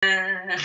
Uh,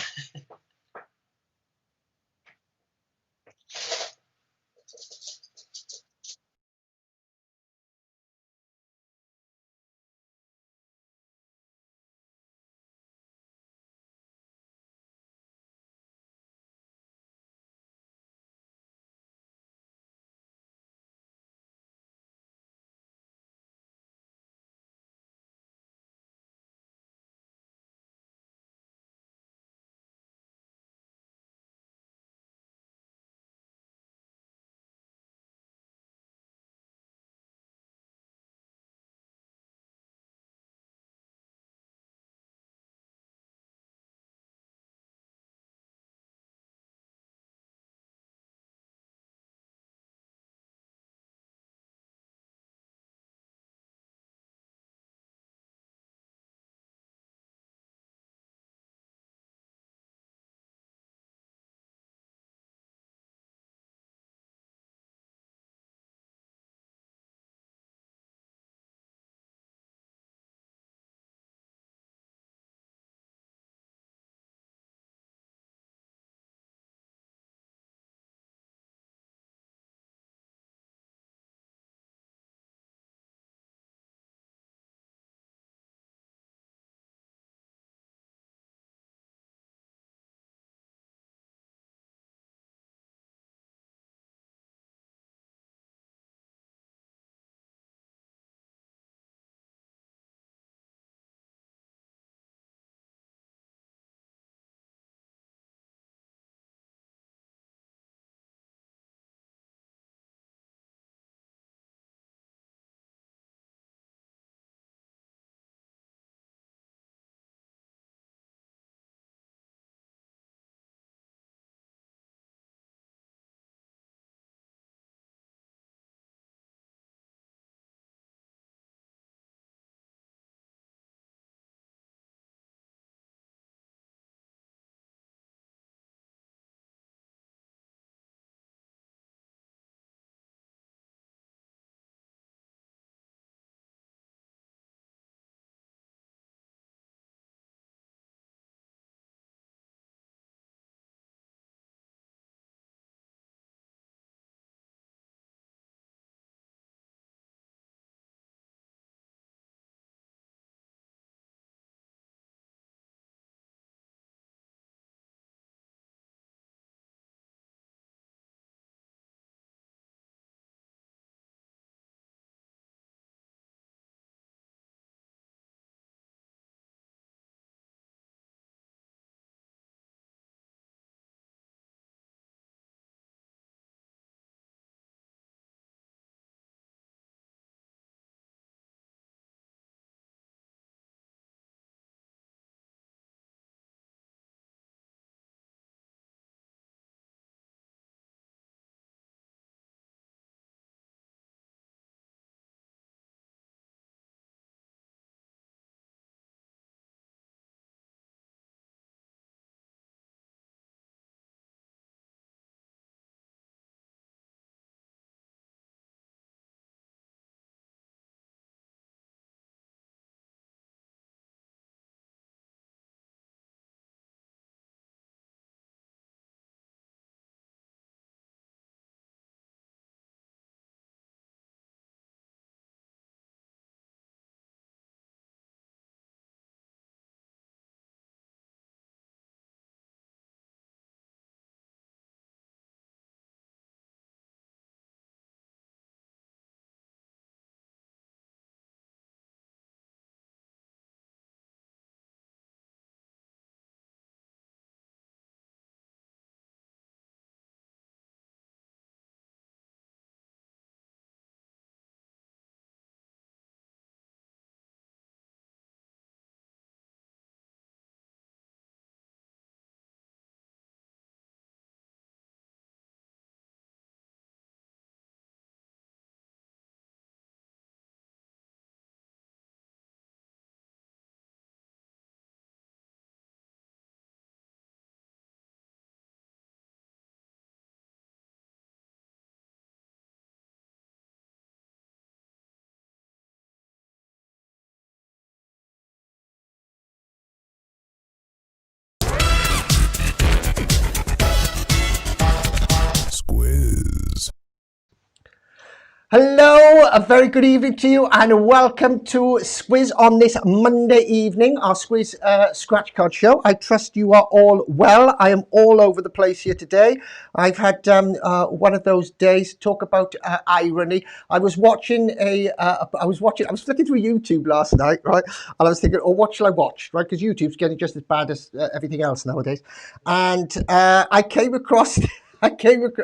Hello, a very good evening to you and welcome to Squiz on this Monday evening, our Squiz Scratch Card Show. I trust you are all well. I am all over the place here today. I've had one of those days, talk about irony. I was flicking through YouTube last night, right? And I was thinking, oh, what shall I watch, right? Because YouTube's getting just as bad as everything else nowadays. And I came across...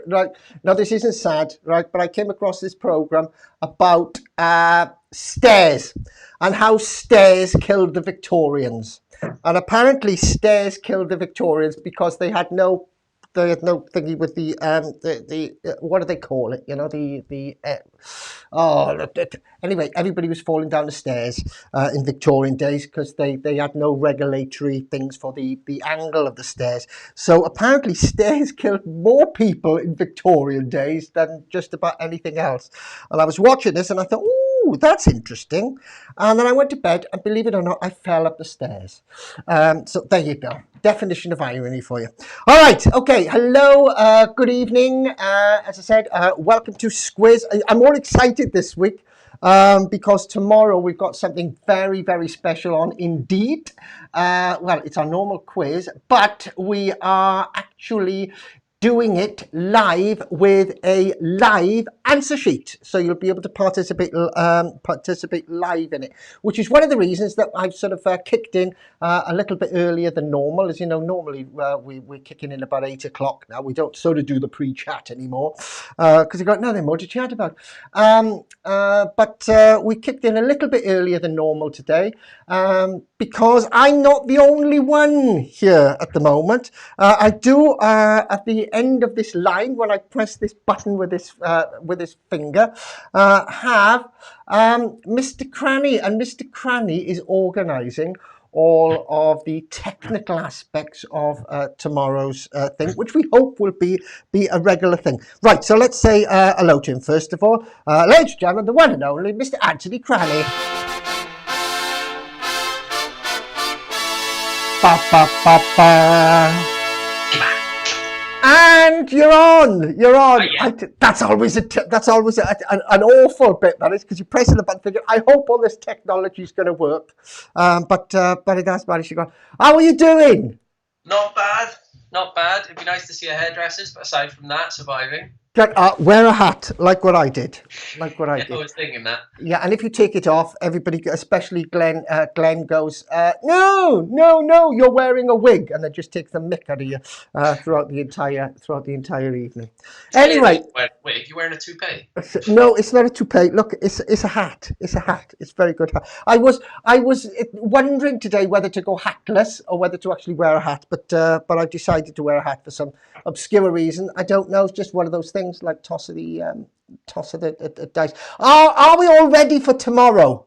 right now. This isn't sad, right? But I came across this program about stairs and how stairs killed the Victorians. And apparently, stairs killed the Victorians because they had no thingy with the what do they call it? You know, anyway, everybody was falling down the stairs in Victorian days because they had no regulatory things for the angle of the stairs. So apparently stairs killed more people in Victorian days than just about anything else. And I was watching this and I thought, ooh, that's interesting. And then I went to bed and believe it or not, I fell up the stairs. So there you go. Definition of irony for you. All right. Okay. Hello. Good evening. As I said, welcome to Squiz. I'm all excited this week because tomorrow we've got something very, very special on Indeed. Well, it's our normal quiz, but we are actually doing it live with a live answer sheet, so you'll be able to participate live in it, which is one of the reasons that I've sort of kicked in a little bit earlier than normal. As you know, normally we're kicking in about 8 o'clock now. We don't sort of do the pre-chat anymore because we've got nothing more to chat about. But we kicked in a little bit earlier than normal today because I'm not the only one here at the moment. I do at the end of this line, when I press this button with this finger, have Mr. Cranny, and Mr. Cranny is organising all of the technical aspects of tomorrow's thing, which we hope will be a regular thing. Right, so let's say hello to him first of all. Ladies and gentlemen, the one and only Mr. Anthony Cranny. Ba, ba, ba, ba. And you're on. Yeah. That's always an awful bit, that is, because you're pressing the button thinking, I hope all this technology is going to work. But it has managed to go. How are you doing? Not bad. It'd be nice to see a hairdressers, but aside from that, surviving. Wear a hat, like what I did. I was thinking that. Yeah, and if you take it off, everybody, especially Glenn goes, no, you're wearing a wig, and then just takes the mick out of you throughout the entire evening. Anyway, wait, you're wearing a toupee? No, it's not a toupee. Look, it's a hat. It's a hat. It's a very good hat. I was wondering today whether to go hatless or whether to actually wear a hat, but I decided to wear a hat for some obscure reason. I don't know. It's just one of those things, like toss of the dice. Are we all ready for tomorrow?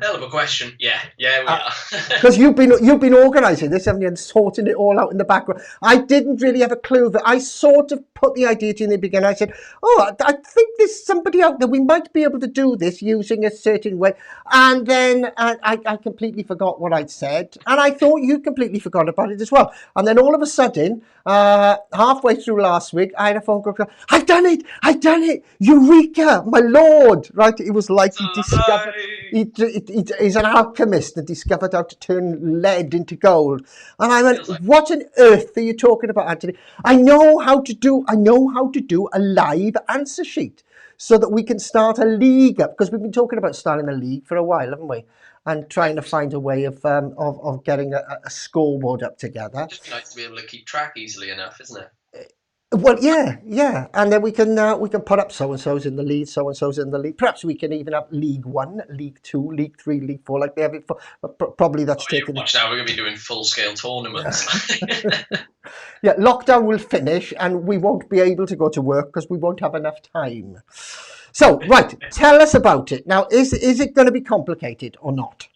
Hell of a question. Yeah, we are. Because you've been organising this, haven't you, and sorting it all out in the background. I didn't really have a clue that. I sort of put the idea to you in the beginning. I said, I think there's somebody out there. We might be able to do this using a certain way. And then I completely forgot what I'd said. And I thought you completely forgot about it as well. And then all of a sudden, halfway through last week, I had a phone call. I've done it. Eureka, my lord. Right? It was like he discovered... He's an alchemist and discovered how to turn lead into gold. And I went, what on earth are you talking about, Anthony? I know how to do a live answer sheet so that we can start a league up, because we've been talking about starting a league for a while, haven't we? And trying to find a way of getting a scoreboard up together. It'd just be nice to be able to keep track easily enough, isn't it? Well, yeah, and then we can put up so and so's in the lead, so and so's in the league. Perhaps we can even have League 1, League 2, League 3, League 4, like they have it for. Probably that's taken. Watch now, we're going to be doing full-scale tournaments. Yeah, lockdown will finish, and we won't be able to go to work because we won't have enough time. So, right, tell us about it now. Is it going to be complicated or not?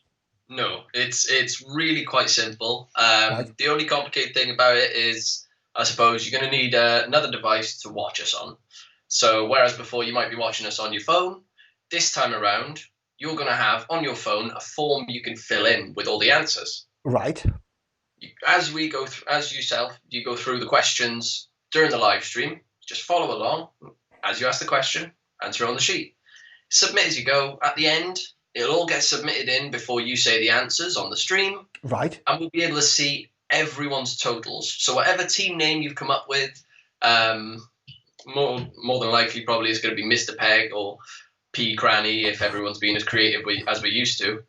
No, it's really quite simple. Right. The only complicated thing about it is, I suppose, you're going to need another device to watch us on. So whereas before you might be watching us on your phone, this time around, you're going to have on your phone a form you can fill in with all the answers. Right. As you go through the questions during the live stream, just follow along. As you ask the question, answer on the sheet. Submit as you go. At the end, it'll all get submitted in before you say the answers on the stream. Right. And we'll be able to see everyone's totals. So whatever team name you've come up with, more than likely probably is going to be Mr. Peg or P. Cranny if everyone's been as creative as we used to.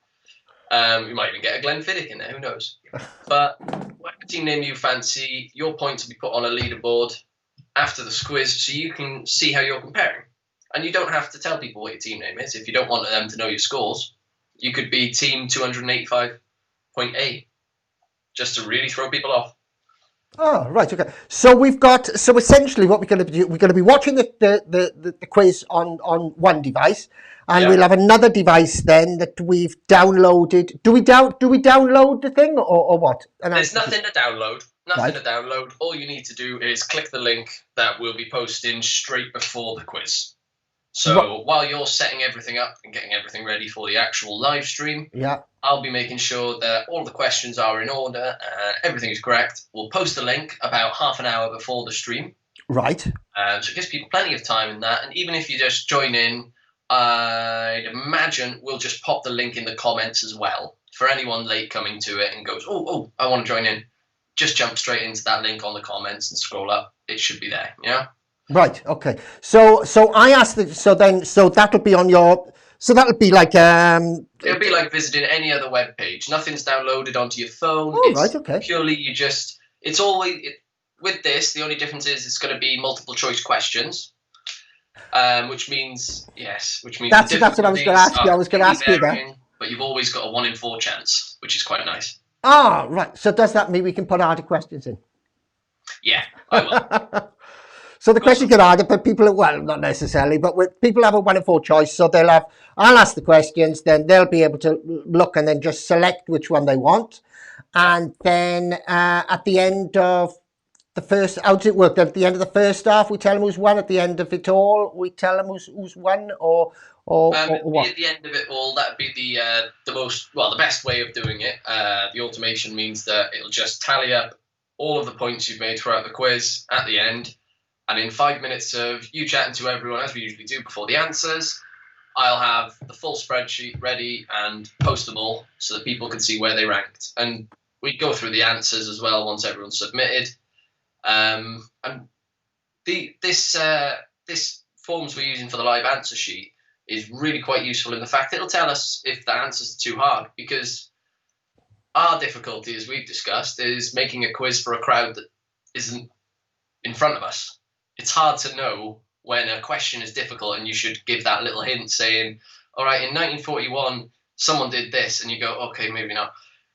We might even get a Glenfiddich in there, who knows. But whatever team name you fancy, your points will be put on a leaderboard after the Squiz so you can see how you're comparing. And you don't have to tell people what your team name is if you don't want them to know your scores. You could be team 285.8 just to really throw people off. Oh, right, okay. So essentially what we're going to do, we're going to be watching the quiz on one device, and we'll have another device then that we've downloaded. Do we download the thing or what? There's nothing to download. Nothing to download. All you need to do is click the link that we'll be posting straight before the quiz. So while you're setting everything up and getting everything ready for the actual live stream, I'll be making sure that all the questions are in order and everything is correct. We'll post the link about half an hour before the stream. Right. So it gives people plenty of time in that. And even if you just join in, I'd imagine we'll just pop the link in the comments as well. For anyone late coming to it and goes, oh, I want to join in, just jump straight into that link on the comments and scroll up. It should be there, yeah? Right. Okay. So I asked. So that'll be on your. So that'll be like. It'll be like visiting any other web page. Nothing's downloaded onto your phone. Oh, right. Okay. Purely It's always with this. The only difference is it's going to be multiple choice questions. Which means that's what I was going to ask you. I was going to ask you that. But you've always got a 1 in 4 chance, which is quite nice. Ah, right. So does that mean we can put harder questions in? Yeah, I will. So the questions get harder, but not necessarily, but people have a 1 in 4 choice, so I'll ask the questions, then they'll be able to look and then just select which one they want. And then at the end of the first, how does it work? At the end of the first half, we tell them who's won. At the end of it all, we tell them who's won, or what? At the end of it all, that'd be the best way of doing it. The automation means that it'll just tally up all of the points you've made throughout the quiz at the end. And in 5 minutes of you chatting to everyone, as we usually do before the answers, I'll have the full spreadsheet ready and postable so that people can see where they ranked. And we go through the answers as well once everyone's submitted. And this forms we're using for the live answer sheet is really quite useful in the fact it'll tell us if the answers are too hard, because our difficulty, as we've discussed, is making a quiz for a crowd that isn't in front of us. It's hard to know when a question is difficult and you should give that little hint saying, all right, in 1941, someone did this, and you go, okay, maybe not.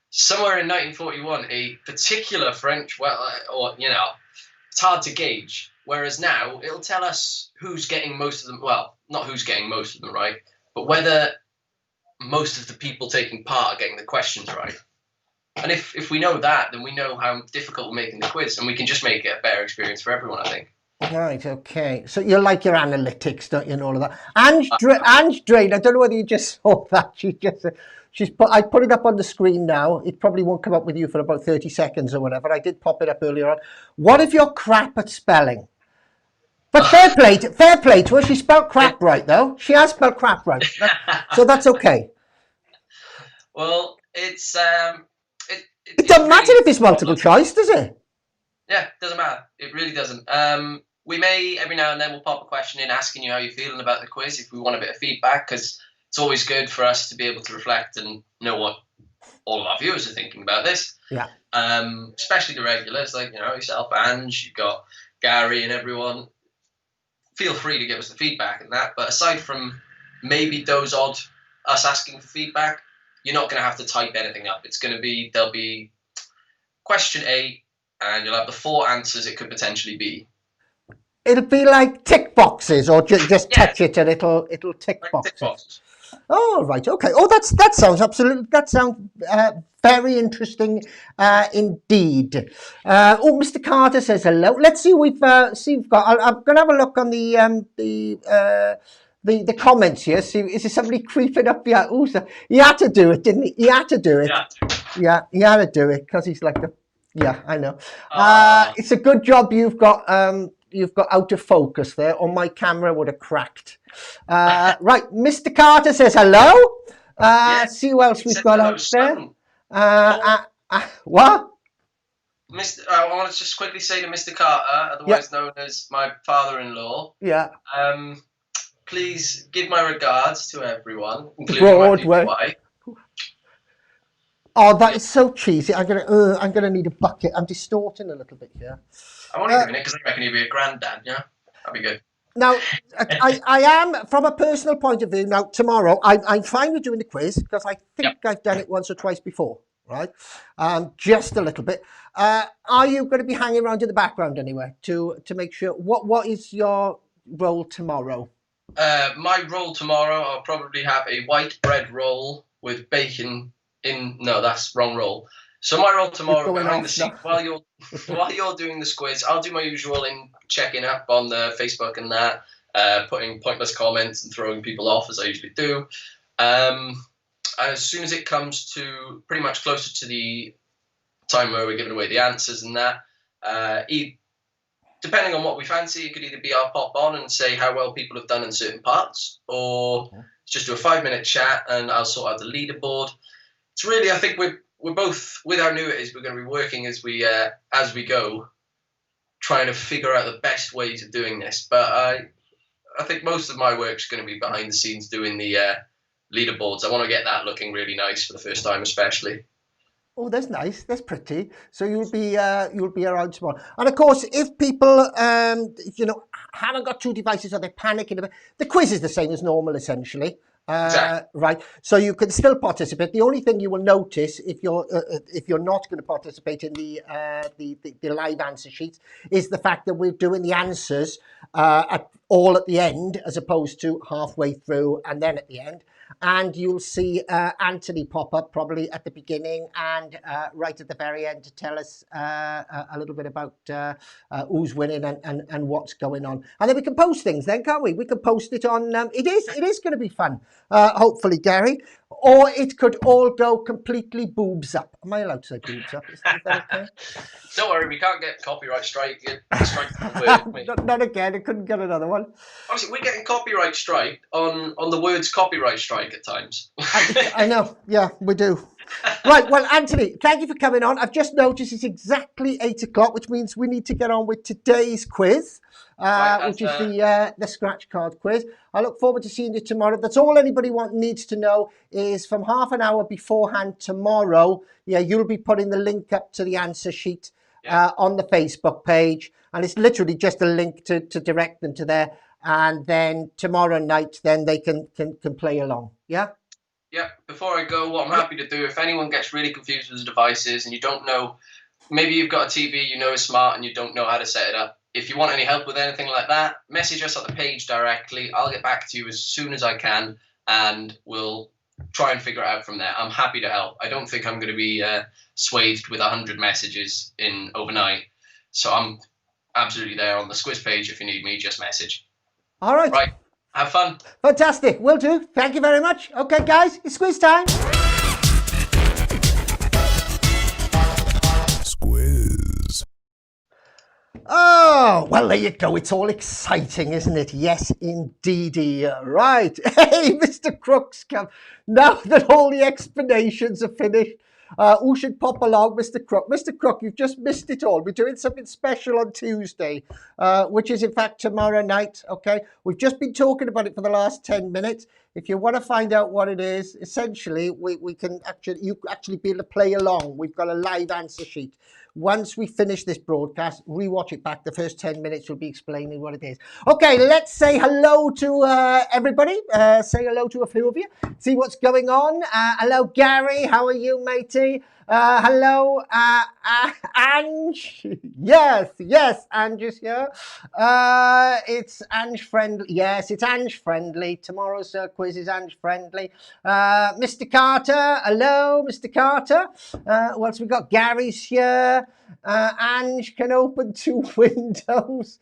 Somewhere in 1941, a particular French, it's hard to gauge. Whereas now, it'll tell us who's getting most of them, well, not who's getting most of them right, but whether most of the people taking part are getting the questions right. And if we know that, then we know how difficult we're making the quiz, and we can just make it a better experience for everyone, I think. Right, okay. So you like your analytics, don't you, and all of that. Ange Drain, I don't know whether you just saw that. I put it up on the screen now. It probably won't come up with you for about 30 seconds or whatever. I did pop it up earlier on. What if you're crap at spelling? But fair play to her. She spelled crap right, though. She has spelled crap right. So that's okay. Well, it doesn't matter if it's multiple choice, does it? Yeah, it doesn't matter. It really doesn't. We may, every now and then, we'll pop a question in asking you how you're feeling about the quiz if we want a bit of feedback, because it's always good for us to be able to reflect and know what all of our viewers are thinking about this. Yeah. Especially the regulars, like, yourself, Ange, you've got Gary and everyone. Feel free to give us the feedback and that. But aside from maybe those odd us asking for feedback, you're not going to have to type anything up. There'll be question A, and you'll have the 4 answers it could potentially be. It'll be like tick boxes, or just touch it and it'll tick like boxes. Tick boxes. Oh, right, okay. Oh, that sounds very interesting indeed. Mr. Carter says hello. Let's see we've got. I'm going to have a look on the comments here. See, is there somebody creeping up here? Oh, so he had to do it, didn't he? He had to do it. Yeah, he had to do it because he's like the. Yeah, I know. It's a good job you've got you've got out of focus there, or my camera would have cracked. Right, Mr. Carter says hello. See who else we've got out there. What? I want to just quickly say to Mr. Carter, otherwise known as my father-in-law. Yeah. Please give my regards to everyone, including my future wife. Oh, that is so cheesy. I'm gonna need a bucket. I'm distorting a little bit here. I'm only doing it because I reckon he'd be a granddad. Yeah, that'd be good. Now, I am, from a personal point of view, now tomorrow, I'm fine with doing the quiz because I think I've done it once or twice before, right? Just a little bit. Are you going to be hanging around in the background anyway to make sure? What is your role tomorrow? My role tomorrow, I'll probably have a white bread roll with bacon in. No, that's wrong roll. So my role tomorrow behind the scenes while you're doing the Squiz, I'll do my usual in checking up on the Facebook and that, putting pointless comments and throwing people off as I usually do. As soon as it comes to pretty much closer to the time where we're giving away the answers and that, depending on what we fancy, it could either be I'll pop on and say how well people have done in certain parts, or just do a 5-minute chat and I'll sort out the leaderboard. It's really, I think we're both, with how new it is, we're going to be working as we go, trying to figure out the best ways of doing this. But I think most of my work's going to be behind the scenes doing the leaderboards. I want to get that looking really nice for the first time, especially. Oh, that's nice. That's pretty. So you'll be around tomorrow. And of course, if people haven't got 2 devices or they're panicking, the quiz is the same as normal, essentially. Exactly. Right. So you can still participate. The only thing you will notice if you're not going to participate in the live answer sheets is the fact that we're doing the answers all at the end as opposed to halfway through and then at the end. And you'll see Anthony pop up probably at the beginning and right at the very end to tell us a little bit about who's winning and what's going on. And then we can post things then, can't we? We can post it on, it is going to be fun, hopefully, Gary. Or it could all go completely boobs up. Am I allowed to say boobs up? Is that okay? Don't worry, we can't get copyright strike. Not again. I couldn't get another one. Honestly, we're getting copyright strike on the words copyright strike at times. I know. Yeah, we do. Right. Well, Anthony, thank you for coming on. I've just noticed it's exactly 8 o'clock, which means we need to get on with today's quiz, which is the scratch card quiz. I look forward to seeing you tomorrow. That's all anybody needs to know is from half an hour beforehand tomorrow, you'll be putting the link up to the answer sheet on the Facebook page. And it's literally just a link to direct them to there. And then tomorrow night, then they can play along. Yeah? Yeah. Before I go, what I'm happy to do, if anyone gets really confused with the devices and you don't know, maybe you've got a TV you know is smart and you don't know how to set it up. If you want any help with anything like that, message us on the page directly. I'll get back to you as soon as I can and we'll try and figure it out from there. I'm happy to help. I don't think I'm going to be swathed with 100 messages in overnight. So I'm absolutely there on the Squiz page. If you need me, just message. All right. Right. Have fun. Fantastic. Will do. Thank you very much. Okay, guys, it's Squiz time. Squiz. Oh, well, there you go. It's all exciting, isn't it? Yes, indeedy. Right. Hey, Mr. Crook's come. Now that all the explanations are finished, who should pop along? Mr. Crook. Mr. Crook, you've just missed it all. We're doing something special on Tuesday, which is in fact tomorrow night. Okay, we've just been talking about it for the last 10 minutes. If you want to find out what it is, essentially we can actually be able to play along. We've got a live answer sheet. Once we finish this broadcast, rewatch it back. The first 10 minutes will be explaining what it is. Okay, let's say hello to everybody. Say hello to a few of you. See what's going on. Hello, Gary. How are you, matey? Hello, Ange. Yes, Ange is here. It's Ange friendly. Yes, it's Ange friendly. Tomorrow's quiz is Ange friendly. Mr. Carter. Hello, Mr. Carter. Who else we got? Gary's here. Ange can open 2 windows.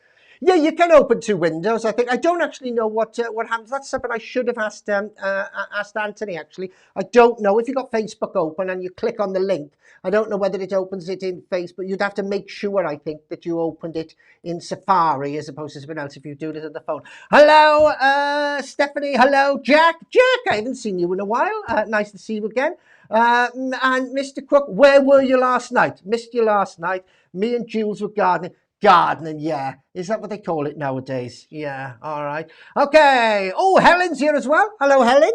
Yeah, you can open two windows. I think I don't actually know what happens. That's something I should have asked asked Anthony. Actually, I don't know if you got Facebook open and you click on the link. I don't know whether it opens it in Facebook. You'd have to make sure, I think, that you opened it in Safari as opposed to something else if you do it on the phone. Hello, Stephanie. Hello, Jack. Jack, I haven't seen you in a while. Nice to see you again. And Mr. Cook, where were you last night? Missed you last night. Me and Jules were gardening. Gardening, yeah. Is that what they call it nowadays? Yeah, all right. Okay. Oh, Helen's here as well. Hello, Helen.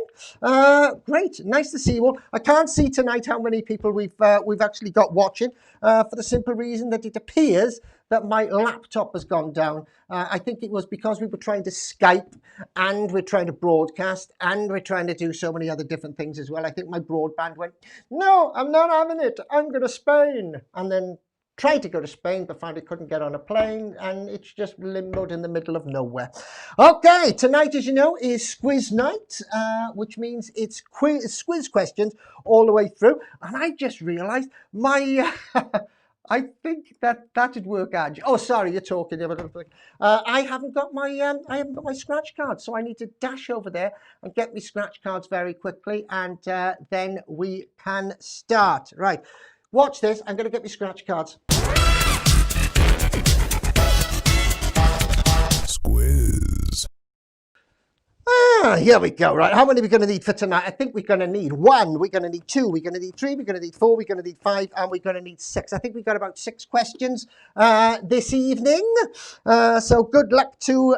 Great. Nice to see you all. I can't see tonight how many people we've actually got watching for the simple reason that it appears that my laptop has gone down. I think it was because we were trying to Skype and we're trying to broadcast and we're trying to do so many other different things as well. I think my broadband went, no, I'm not having it. I'm going to Spain. And then tried to go to Spain, but found it couldn't get on a plane, and it's just limboed in the middle of nowhere. Okay, tonight, as you know, is Squiz night, which means it's Squiz questions all the way through. And I just realised my, I think that would work, Ange. Oh, sorry, you're talking. I haven't got my scratch card, so I need to dash over there and get my scratch cards very quickly, and then we can start. Right. Watch this. I'm going to get my scratch cards. Squiz. Here we go. Right. How many are we going to need for tonight? I think we're going to need 1. We're going to need 2. We're going to need 3. We're going to need 4. We're going to need 5. And we're going to need 6. I think we've got about 6 questions this evening. So good luck to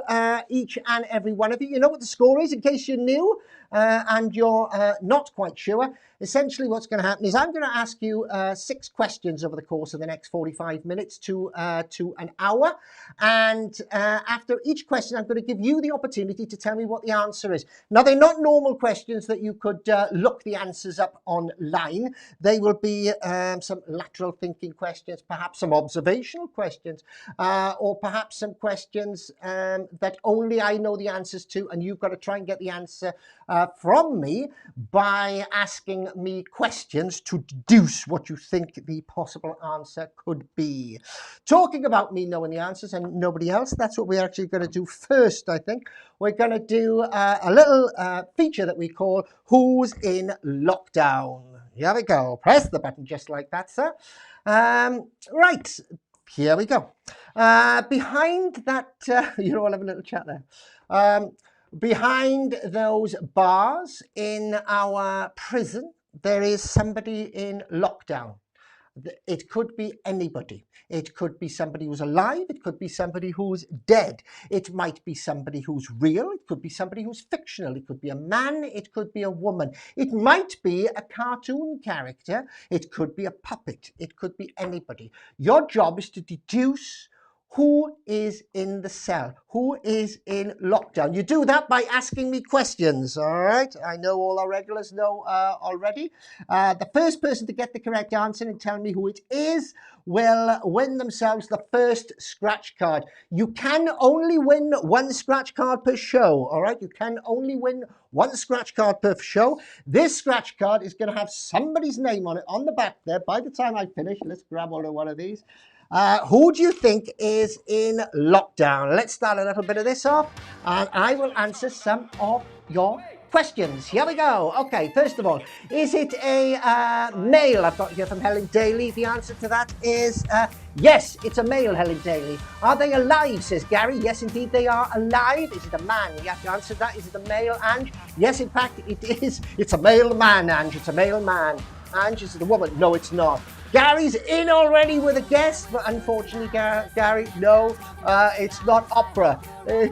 each and every one of you. You know what the score is in case you're new and you're not quite sure. Essentially what's going to happen is I'm going to ask you 6 questions over the course of the next 45 minutes to an hour. And after each question, I'm going to give you the opportunity to tell me what the answer is. Now, they're not normal questions that you could look the answers up online. They will be some lateral thinking questions, perhaps some observational questions, or perhaps some questions that only I know the answers to, and you've got to try and get the answer from me by asking me questions to deduce what you think the possible answer could be. Talking about me knowing the answers and nobody else, that's what we're actually going to do first, I think. We're going to do a little feature that we call Who's in Lockdown? Here we go. Press the button just like that, sir. Right. Here we go. Behind that, you're all having a little chat there. Behind those bars in our prison, there is somebody in lockdown. It could be anybody. It could be somebody who's alive. It could be somebody who's dead. It might be somebody who's real. It could be somebody who's fictional. It could be a man. It could be a woman. It might be a cartoon character. It could be a puppet. It could be anybody. Your job is to deduce who is in the cell, who is in lockdown. You do that by asking me questions, all right? I know all our regulars know already. The first person to get the correct answer and tell me who it is will win themselves the first scratch card. You can only win 1 scratch card per show, all right? You can only win 1 scratch card per show. This scratch card is going to have somebody's name on it on the back there. By the time I finish, let's grab hold of one of these. Who do you think is in lockdown? Let's start a little bit of this off, and I will answer some of your questions. Here we go. Okay, first of all, is it a male? I've got here from Helen Daly. The answer to that is yes, it's a male, Helen Daly. Are they alive, says Gary? Yes, indeed, they are alive. Is it a man? You have to answer that. Is it a male, Ange? Yes, in fact, it is. It's a male man, Ange. It's a male man. Ange, is it a woman? No, it's not. Gary's in already with a guess, but unfortunately, Gary, no, it's not opera.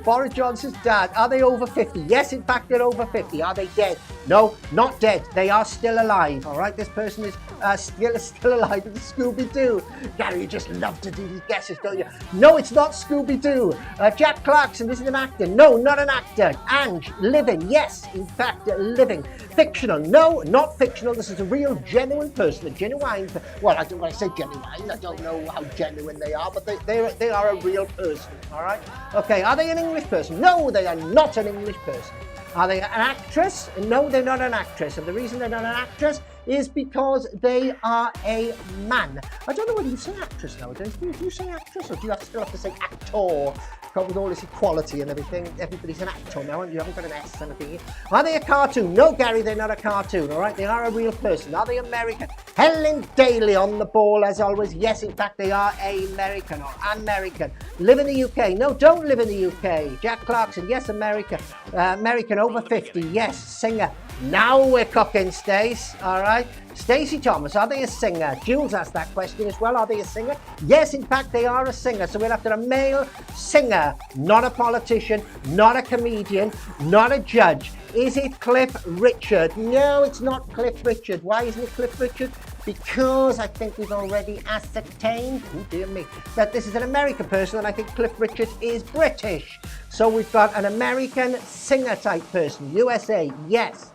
Boris Johnson's dad. Are they over 50? Yes, in fact, they're over 50. Are they dead? No, not dead. They are still alive. All right, this person is still alive. It's Scooby-Doo. Gary, you just love to do these guesses, don't you? No, it's not Scooby-Doo. Jack Clarkson, this is an actor. No, not an actor. Ange, living. Yes, in fact, living. Fictional. No, not fictional. This is a real, genuine person. A genuine. Well, when I say genuine, I don't know how genuine they are, but they are a real person. All right. Okay. Are they an English person? No, they are not an English person. Are they an actress? No, they're not an actress. And the reason they're not an actress is because they are a man. I don't know whether you say actress nowadays. Do you say actress, or do you still have to say actor? with all this equality and everything, everybody's an actor now, and you haven't got an S and a thing. Are they a cartoon? No, Gary, they're not a cartoon, all right? They are a real person. Are they American? Helen Daly on the ball, as always. Yes, in fact, they are American or American. Live in the UK? No, don't live in the UK. Jack Clarkson, yes, American. American over 50, yes, singer. Now we're cooking, Stace, all right? Stacey Thomas, are they a singer? Jules asked that question as well. Are they a singer? Yes, in fact, they are a singer. So we're after a male singer, not a politician, not a comedian, not a judge. Is it Cliff Richard? No, it's not Cliff Richard. Why isn't it Cliff Richard? Because I think we've already ascertained, oh dear me, that this is an American person, and I think Cliff Richard is British. So we've got an American singer type person. USA, yes.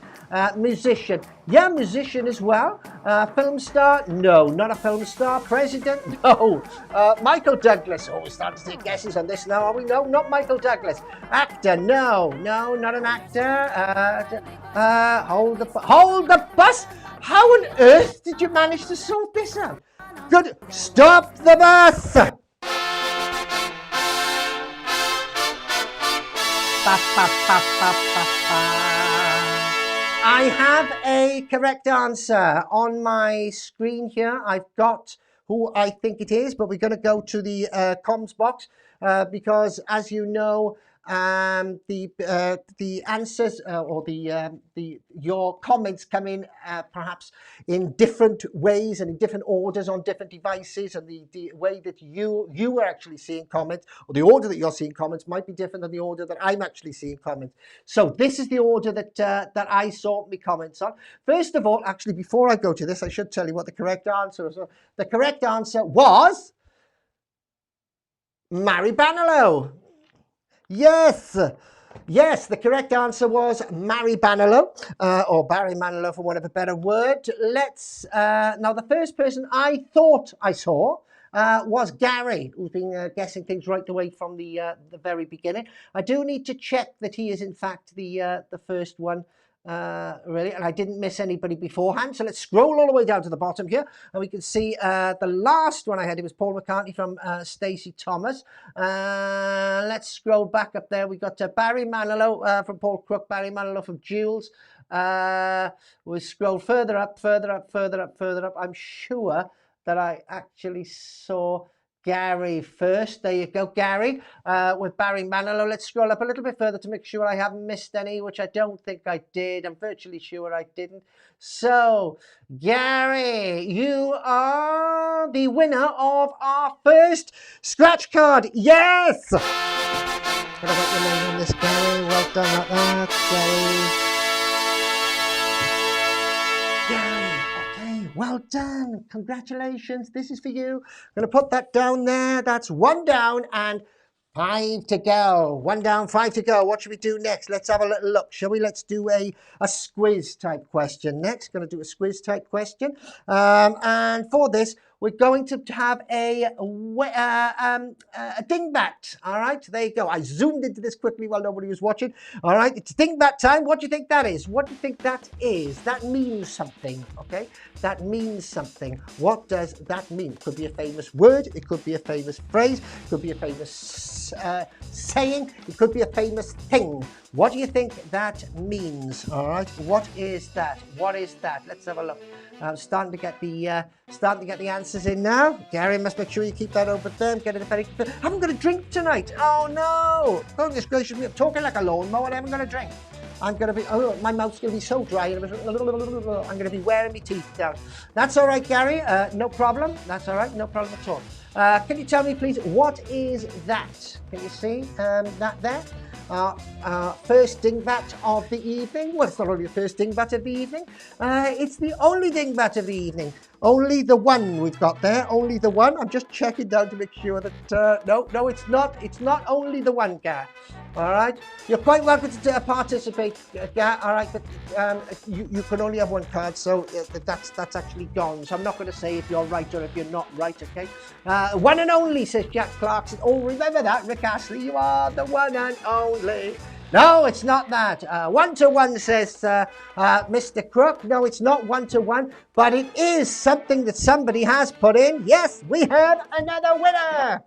Musician, yeah, musician as well. Film star, no, not a film star. President, no. Michael Douglas, oh, we're starting to take guesses on this now, are we? No, not Michael Douglas. Actor, no, not an actor. Hold the bus. How on earth did you manage to sort this out? Good, stop the bus. Ba, ba, ba, ba, ba, ba. I have a correct answer on my screen here. I've got who I think it is, but we're going to go to the comms box because, as you know, the answers or your comments come in perhaps in different ways and in different orders on different devices, and the way that you are actually seeing comments, or the order that you're seeing comments, might be different than the order that I'm actually seeing comments. So this is the order that I saw my comments on. First of all, actually, before I go to this, I should tell you what the correct answer was. The correct answer was Mary Banilow. Yes, the correct answer was Mary Banilow, or Barry Manilow for want of a better word. Now the first person I thought I saw was Gary, who's been guessing things right away from the very beginning. I do need to check that he is in fact the first one. Really, and I didn't miss anybody beforehand. So let's scroll all the way down to the bottom here, and we can see the last one I had. It was Paul McCartney from Stacey Thomas. Let's scroll back up there. We got Barry Manilow from Paul Crook, Barry Manilow from Jules. We scroll further up. I'm sure that I actually saw Gary first. There you go, Gary, with Barry Manilow. Let's scroll up a little bit further to make sure I haven't missed any, which I don't think I did. I'm virtually sure I didn't. So, Gary, you are the winner of our first scratch card. Yes! What about your name on this, Gary? Well done like that, Gary. Well done. Congratulations. This is for you. I'm going to put that down there. That's one down and 5 to go. 1 down, 5 to go. What should we do next? Let's have a little look, shall we? Let's do a Squiz type question next. Going to do a Squiz type question. And for this, we're going to have a dingbat. All right, there you go. I zoomed into this quickly while nobody was watching. All right, it's dingbat time. What do you think that is? What do you think that is? That means something, okay? That means something. What does that mean? It could be a famous word. It could be a famous phrase. It could be a famous saying. It could be a famous thing. What do you think that means? All right, what is that? What is that? Let's have a look. I'm starting to get the answers in now. Gary, must make sure you keep that open there. Get it very. I haven't got a drink tonight. Oh no! Goodness gracious me! I'm talking like a lawnmower. I haven't got a drink. I'm gonna be. Oh, my mouth's gonna be so dry. I'm gonna be wearing my teeth down. That's all right, Gary. No problem. That's all right. No problem at all. Can you tell me, please, what is that? Can you see that there? First dingbat of the evening. Well, it's not only the first dingbat of the evening. It's the only dingbat of the evening. Only the one we've got there. Only the one. I'm just checking down to make sure that no, it's not. It's not only the one, Gar. All right. You're quite welcome to participate, Gar. All right, but you can only have one card, so that's actually gone. So I'm not going to say if you're right or if you're not right. Okay. One and only, says Jack Clarkson. Oh, remember that, Rick Astley. You are the one and only. No, it's not that. 1-to-1, says Mr. Crook. No, it's not 1-to-1, but it is something that somebody has put in. Yes, we have another winner.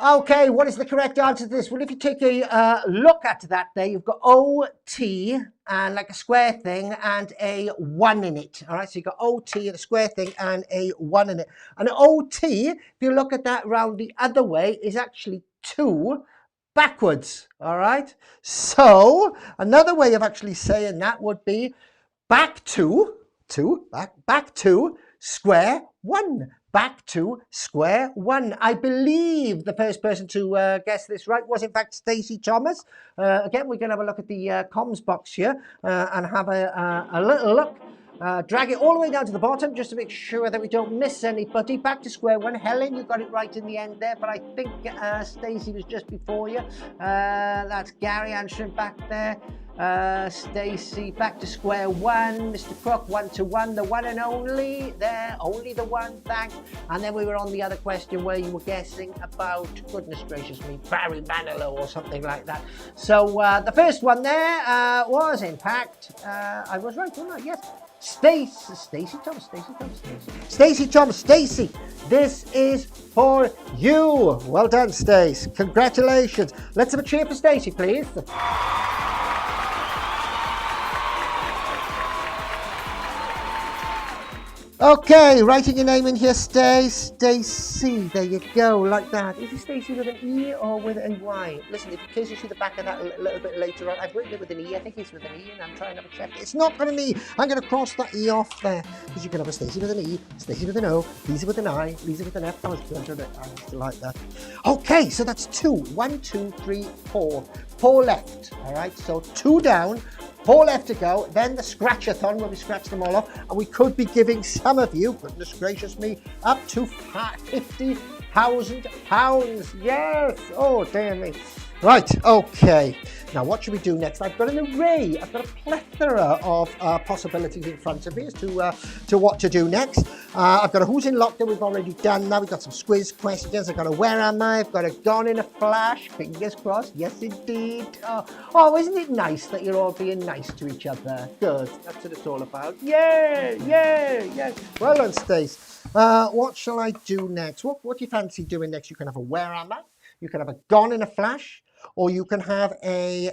Okay, what is the correct answer to this? Well, if you take a look at that there, you've got OT and like a square thing and a 1 in it. All right, so you've got OT and a square thing and a 1 in it. And OT, if you look at that round the other way, is actually 2 backwards. All right, so another way of actually saying that would be back to square 1. Back to square 1. I believe the first person to guess this right was in fact Stacey Thomas. Again, we're going to have a look at the comms box here and have a little look. Drag it all the way down to the bottom just to make sure that we don't miss anybody. Back to square 1. Helen, you got it right in the end there, but I think Stacey was just before you. That's Gary answering back there. Stacey, back to square 1. Mr. Crook, 1 to 1, the one and only there, only the one, thanks. And then we were on the other question where you were guessing about, goodness gracious me, Barry Manilow or something like that. So the first one there was, in fact, I was right, wasn't I? Yes. Stacey Thomas, this is for you. Well done, Stace. Congratulations. Let's have a cheer for Stacey, please. Okay, writing your name in here, Stacey. There you go, like that. Is it Stacey with an E or with a Y? Listen, in case you see the back of that a little bit later on, I've written it with an E. I think it's with an E, and I'm trying to check. It's not with an E. I'm going to cross that E off there, because you can have a Stacey with an E, Stacey with an O, Lisa with an I, Lisa with an F. I still like that. Okay, so that's 2. 1, 2, 3, 4. 4 left. All right, so 2 down. 4 left to go, then the scratch-a-thon where we scratch them all off, and we could be giving some of you, goodness gracious me, up to £50,000. Yes! Oh, dear me. Right, okay. Now, what should we do next? I've got an array, I've got a plethora of possibilities in front of me as to what to do next. I've got a Who's in Lockdown we've already done now. We've got some Squiz questions. I've got a Where Am I? I've got a Gone in a Flash. Fingers crossed. Yes, indeed. Oh, isn't it nice that you're all being nice to each other? Good. That's what it's all about. Yay! Well done, Stace. What shall I do next? What do you fancy doing next? You can have a Where Am I? You can have a Gone in a Flash. Or you can have a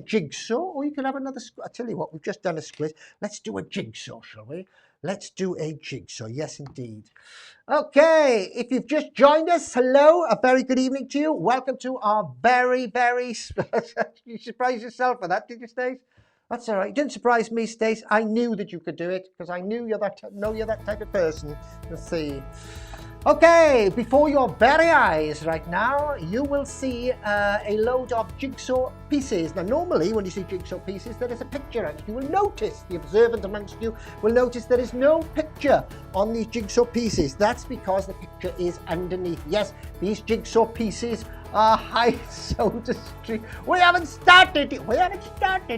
jigsaw, or you can have another. I tell you what, we've just done a Squiz. Let's do a jigsaw, shall we? Let's do a jigsaw. Yes, indeed. Okay, if you've just joined us, hello, a very good evening to you. Welcome to our very, very. You surprised yourself for that, did you, Stace? That's all right. You didn't surprise me, Stace. I knew that you could do it because I knew you're that type of person. Let's see. Okay, before your very eyes right now, you will see a load of jigsaw pieces. Now, normally when you see jigsaw pieces, there is a picture, and you will notice, the observant amongst you will notice there is no picture on these jigsaw pieces. That's because the picture is underneath. Yes, these jigsaw pieces are high soda street. We haven't started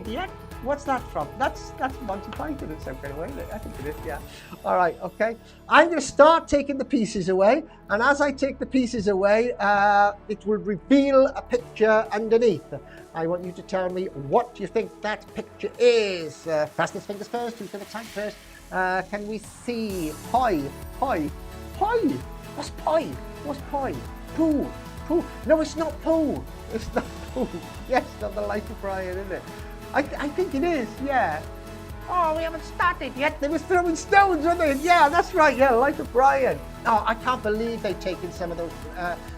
yet. What's that from? That's Monty Python in some kind of way, isn't it? I think it is, yeah. All right, okay. I'm going to start taking the pieces away, and as I take the pieces away, it will reveal a picture underneath. I want you to tell me what you think that picture is. Fastest fingers first, who's going to type first? Can we see? Poi. What's poi? What's poi? Poo. No, it's not poo. It's not poo. Yes, not the Life of Brian, isn't it? I think it is, yeah. Oh, we haven't started yet. They were throwing stones, weren't they? Yeah, that's right, yeah, Life of Brian. Oh, I can't believe they've taken some of those,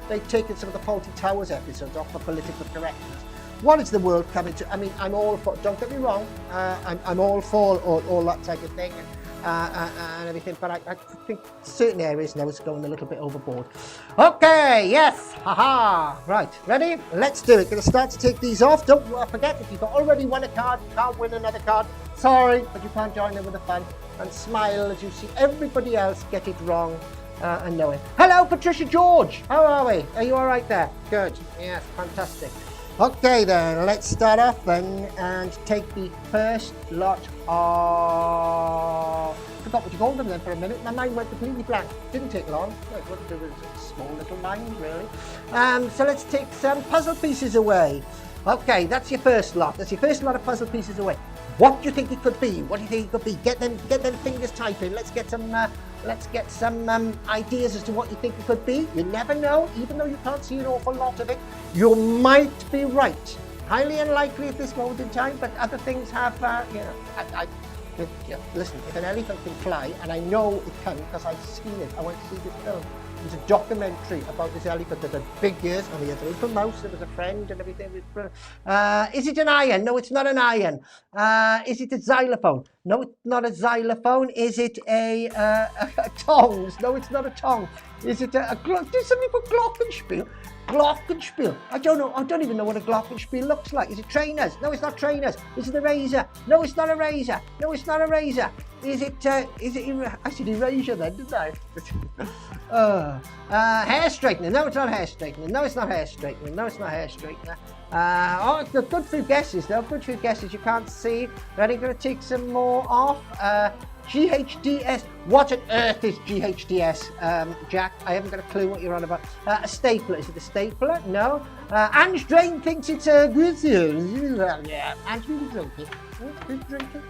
the Faulty Towers episodes off for political correctness. What is the world coming to? I mean, I'm all for, don't get me wrong, I'm all for all that type of thing and everything, but I think certain areas now it's going a little bit overboard. Okay, yes, haha. Right, ready? Let's do it. Gonna start to take these off. Don't forget, if you've already won a card, you can't win another card. Sorry, but you can't join in with the fun. And smile as you see everybody else get it wrong and know it. Hello, Patricia George. How are we? Are you all right there? Good. Yes, fantastic. Okay then, let's start off then and take the first lot of... I forgot what you called them then for a minute. My mind went completely blank. Didn't take long. It was a small little mind, really. So let's take some puzzle pieces away. Okay, that's your first lot. That's your first lot of puzzle pieces away. What do you think it could be? What do you think it could be? Get them fingers typing. Let's get some ideas as to what you think it could be. You never know, even though you can't see an awful lot of it. You might be right. Highly unlikely at this moment in time, but other things have, listen, if an elephant can fly, and I know it can because I've seen it, I went to see this film. There's a documentary about this elephant that had big ears and he had a little mouse. There was a friend and everything. Is it an iron? No, it's not an iron. Is it a xylophone? No, it's not a xylophone. Is it a tongs? No, it's not a tong. Is it a did somebody put glockenspiel? Glockenspiel. I don't know. I don't even know what a glockenspiel looks like. Is it trainers? No, it's not trainers. Is it a razor? No, it's not a razor. No, it's not a razor. Is it I said erasure then, didn't I? Hair straightener. No, it's not hair straightener. No, it's not hair straightener. No, it's not hair straightener. Good few guesses though. Good few guesses. You can't see. Ready? Going to take some more off. GHDS. What on earth is GHDS, Jack? I haven't got a clue what you're on about. A stapler. Is it a stapler? No. Ange Drain thinks it's a yeah. Ange drinking. Drinking.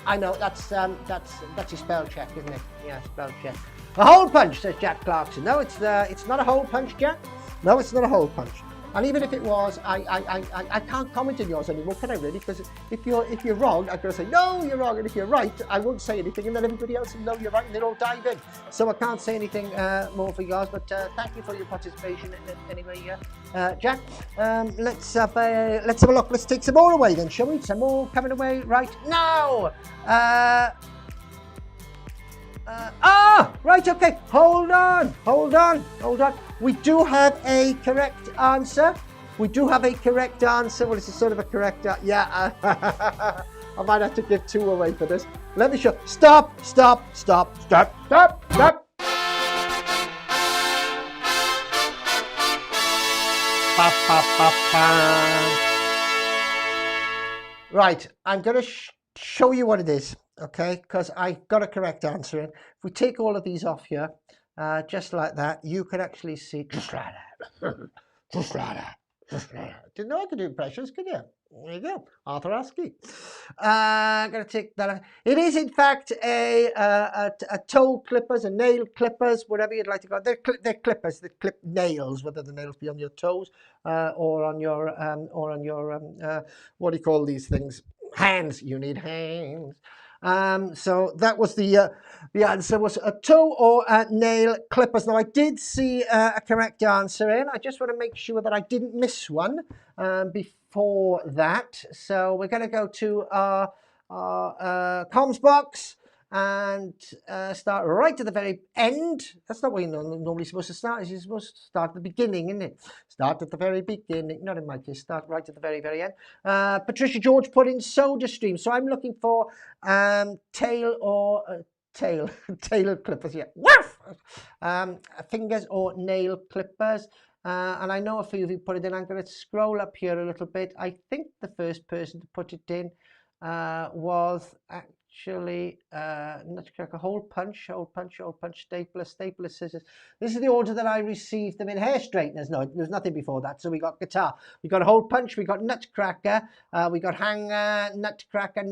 I know that's your spell check, isn't it? Yeah, spell check. A hole punch, says Jack Clarkson. No, it's not a hole punch, Jack. No, it's not a hole punch. And even if it was, I can't comment on yours anymore, can I really? Because if you're wrong, I'm going to say, no, you're wrong. And if you're right, I won't say anything. And then everybody else will know you're right and they'll all dive in. So I can't say anything more for yours. But thank you for your participation anyway, Jack. Let's have a look. Let's take some more away then, shall we? Some more coming away right now. Right, okay, hold on. We do have a correct answer. Well, it's a sort of a correct, yeah. I might have to give two away for this. Let me show. Stop. Right, I'm going to show you what it is. Okay, because I got a correct answer in. If we take all of these off here, just like that, you can actually see. Didn't know I could do impressions, could you? There you go, Arthur Askey. I'm going to take that off. It is, in fact, a toe clippers, a nail clippers, whatever you'd like to call it. They're clippers. They clip nails, whether the nails be on your toes or on your what do you call these things? Hands. You need hands. So that was the answer was a toe or a nail clippers. Now I did see a correct answer in. I just want to make sure that I didn't miss one before that. So we're going to go to our comms box and start right at the very end. That's not where you're normally supposed to start. You're supposed to start at the beginning, isn't it? Start at the very beginning. Not in my case. Start right at the very, very end. Patricia George put in Soda Stream. So I'm looking for tail or tail clippers. Yeah. Woof! Fingers or nail clippers. And I know a few of you put it in. I'm going to scroll up here a little bit. I think the first person to put it in was actually nutcracker, hole punch, stapler, scissors. This is the order that I received them in. Hair straighteners. No, there was nothing before that. So we got guitar, we got a hole punch, we got nutcracker, we got hanger, nutcracker,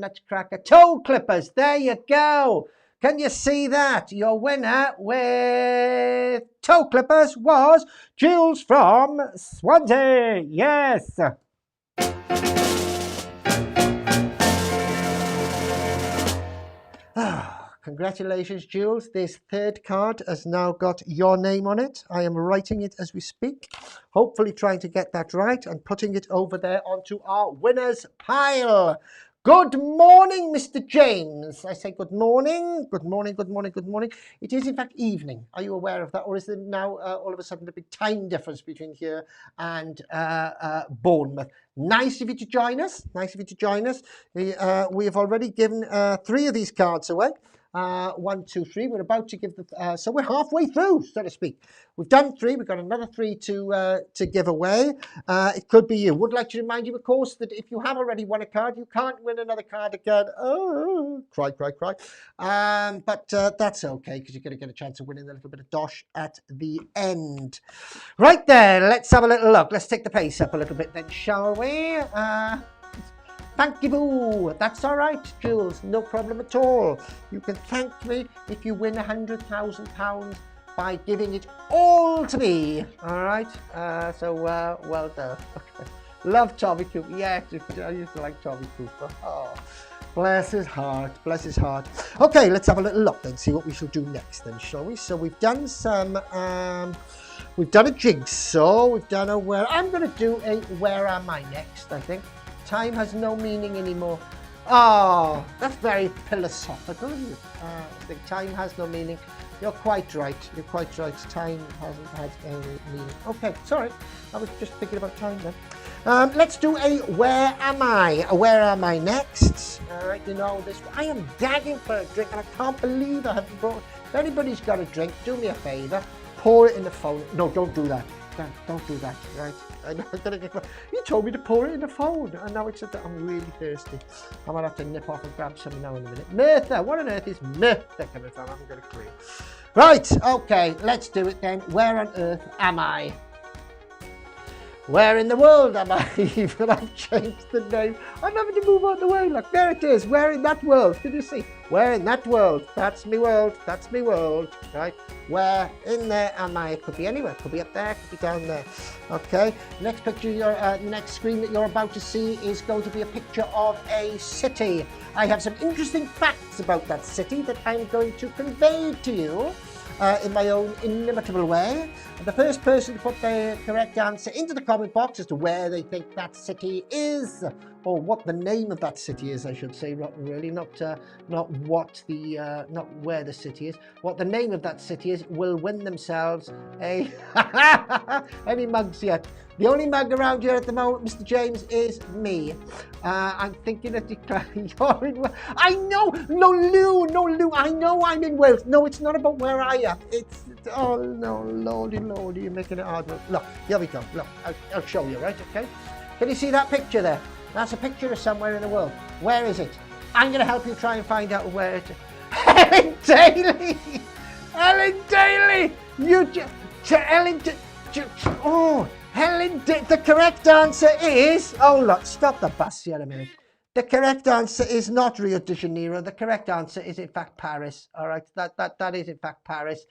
toe clippers. There you go. Can you see that? Your winner with toe clippers was Jules from Swansea. Yes. Congratulations, Jules. This third card has now got your name on it. I am writing it as we speak, hopefully trying to get that right and putting it over there onto our winners pile. Good morning, Mr. James. I say good morning. It is, in fact, evening. Are you aware of that? Or is there now all of a sudden a big time difference between here and Bournemouth? Nice of you to join us. We have already given 3 of these cards away. 1, 2, 3. We're about to give the so we're halfway through, so to speak. We've done 3. We've got another 3 to give away. It could be you. Would like to remind you, of course, that if you have already won a card, you can't win another card again. Oh, cry. But that's okay, because you're going to get a chance of winning a little bit of dosh at the end. Right then, let's have a little look. Let's take the pace up a little bit then, shall we? Thank you, boo. That's all right, Jules. No problem at all. You can thank me if you win £100,000 by giving it all to me. All right. Well done. Okay. Love Tommy Cooper. Yeah, I used to like Tommy Cooper. Oh, bless his heart. Bless his heart. Okay, let's have a little look then. See what we shall do next then, shall we? So we've done some. We've done a jigsaw. We've done a where. I'm going to do a where am I next, I think. Time has no meaning anymore. Oh, that's very philosophical, isn't it? I think time has no meaning. You're quite right. You're quite right. Time hasn't had any meaning. Okay, sorry. I was just thinking about time then. Let's do a where am I? A where am I next? All right, you know this. I am gagging for a drink and I can't believe I haven't brought. If anybody's got a drink, do me a favour. Pour it in the phone. No, don't do that. Don't do that, right? You told me to pour it in the phone, and now it's I'm really thirsty. I might have to nip off and grab some now in a minute. Mirtha, what on earth is Mirtha coming from? I haven't got a clue. Right, okay, let's do it then. Where on earth am I? Where in the world am I? Even I've changed the name. I'm having to move out the way. Look, there it is. Where in that world? Did you see? Where in that world? That's me world. That's me world. Right? Where in there am I? It could be anywhere. It could be up there. It could be down there. Okay. Next picture, next screen that you're about to see is going to be a picture of a city. I have some interesting facts about that city that I'm going to convey to you. In my own inimitable way. The first person to put the correct answer into the comment box as to where they think that city is, or what the name of that city is, I should say, not really, not what the, not where the city is, what the name of that city is, will win themselves a, any mugs yet? The only mug around here at the moment, Mr. James, is me. I'm thinking of declaring you're in Wales. I know, no Lou, I know I'm in Wales. No, it's not about where I am. It's oh no, lordy, you're making it hard. Look, here we go. Look, I'll show you, right, okay? Can you see that picture there? That's a picture of somewhere in the world. Where is it? I'm going to help you try and find out where it is. Helen Daly! Helen Daly! The correct answer is... Oh, look, stop the bus here a minute. The correct answer is not Rio de Janeiro. The correct answer is, in fact, Paris. All right, that is, in fact, Paris.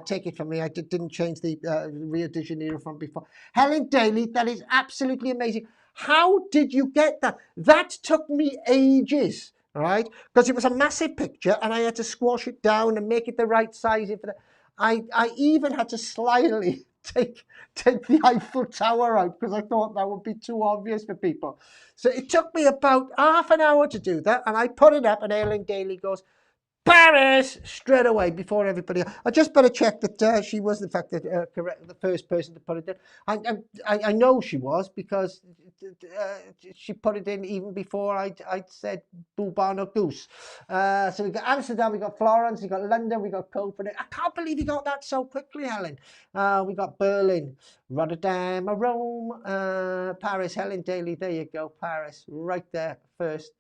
Take it from me. I didn't change the Rio de Janeiro from before. Helen Daly, that is absolutely amazing. How did you get that? That took me ages, right? Because it was a massive picture and I had to squash it down and make it the right size. I even had to slyly take the Eiffel Tower out because I thought that would be too obvious for people. So it took me about half an hour to do that, and I put it up, and Helen Daly goes, Paris, straight away before everybody. I just better check that she was, in fact, the first person to put it in. I know she was because she put it in even before I'd said Boo no Goose. So we got Amsterdam, we got Florence, we got London, we got Copenhagen. I can't believe you got that so quickly, Helen. We got Berlin, Rotterdam, Rome, Paris, Helen Daly. There you go, Paris, right there first.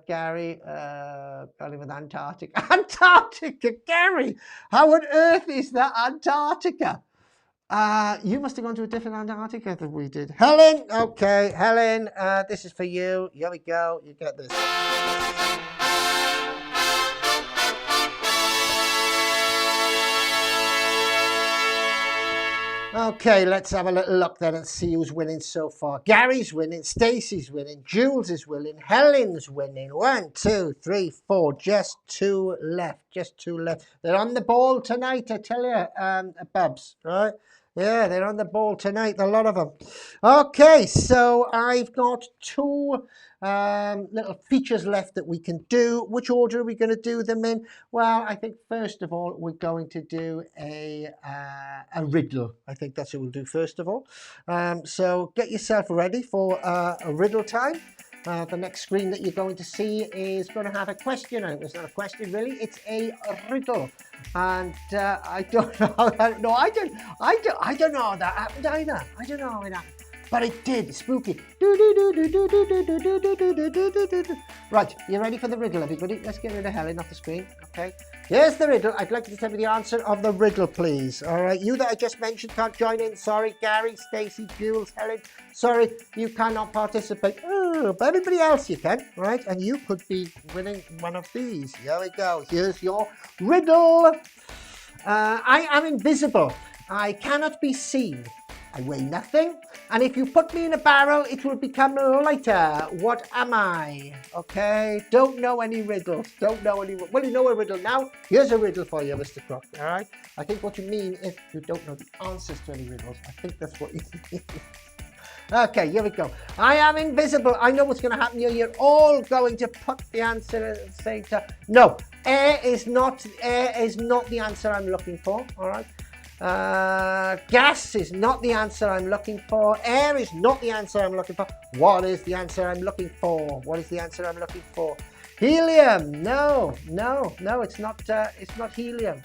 Gary, going with Antarctica. Antarctica, Gary! How on earth is that Antarctica? You must have gone to a different Antarctica than we did. Helen, okay, Helen, this is for you. Here we go, you get this. Okay, let's have a little look then and see who's winning so far. Gary's winning, Stacey's winning, Jules is winning, Helen's winning. 1, 2, 3, 4, just 2 left, just 2 left. They're on the ball tonight, I tell you, Bubs, right? Yeah, they're on the ball tonight, a lot of them. Okay, so I've got 2 little features left that we can do. Which order are we going to do them in? Well, I think first of all, we're going to do a riddle. I think that's what we'll do first of all. So get yourself ready for a riddle time. The next screen that you're going to see is going to have a question. It's not a question really, it's a riddle. And I don't know how that, no, I don't know how that happened either. I don't know how it happened. but it did. Spooky. Right, you ready for the riddle, everybody? Let's get rid of Helen off the screen. Okay. Here's the riddle. I'd like you to tell me the answer of the riddle, please. All right. You that I just mentioned can't join in. Sorry, Gary, Stacey, Jules, Helen. Sorry, you cannot participate. Oh, but everybody else you can, right? And you could be winning one of these. Here we go. Here's your riddle. I am invisible. I cannot be seen. I weigh nothing, and if you put me in a barrel, it will become lighter. What am I? Okay, don't know any riddles. Don't know any. Well, you know a riddle now. Here's a riddle for you, Mr. Crook. All right. I think what you mean is you don't know the answers to any riddles. I think that's what you mean. Okay, here we go. I am invisible. I know what's going to happen here. You're all going to put the answer at the same time. No, air is not the answer I'm looking for. All right. Gas is not the answer I'm looking for. Air is not the answer I'm looking for. What is the answer I'm looking for? What is the answer I'm looking for? Helium. No, it's not helium.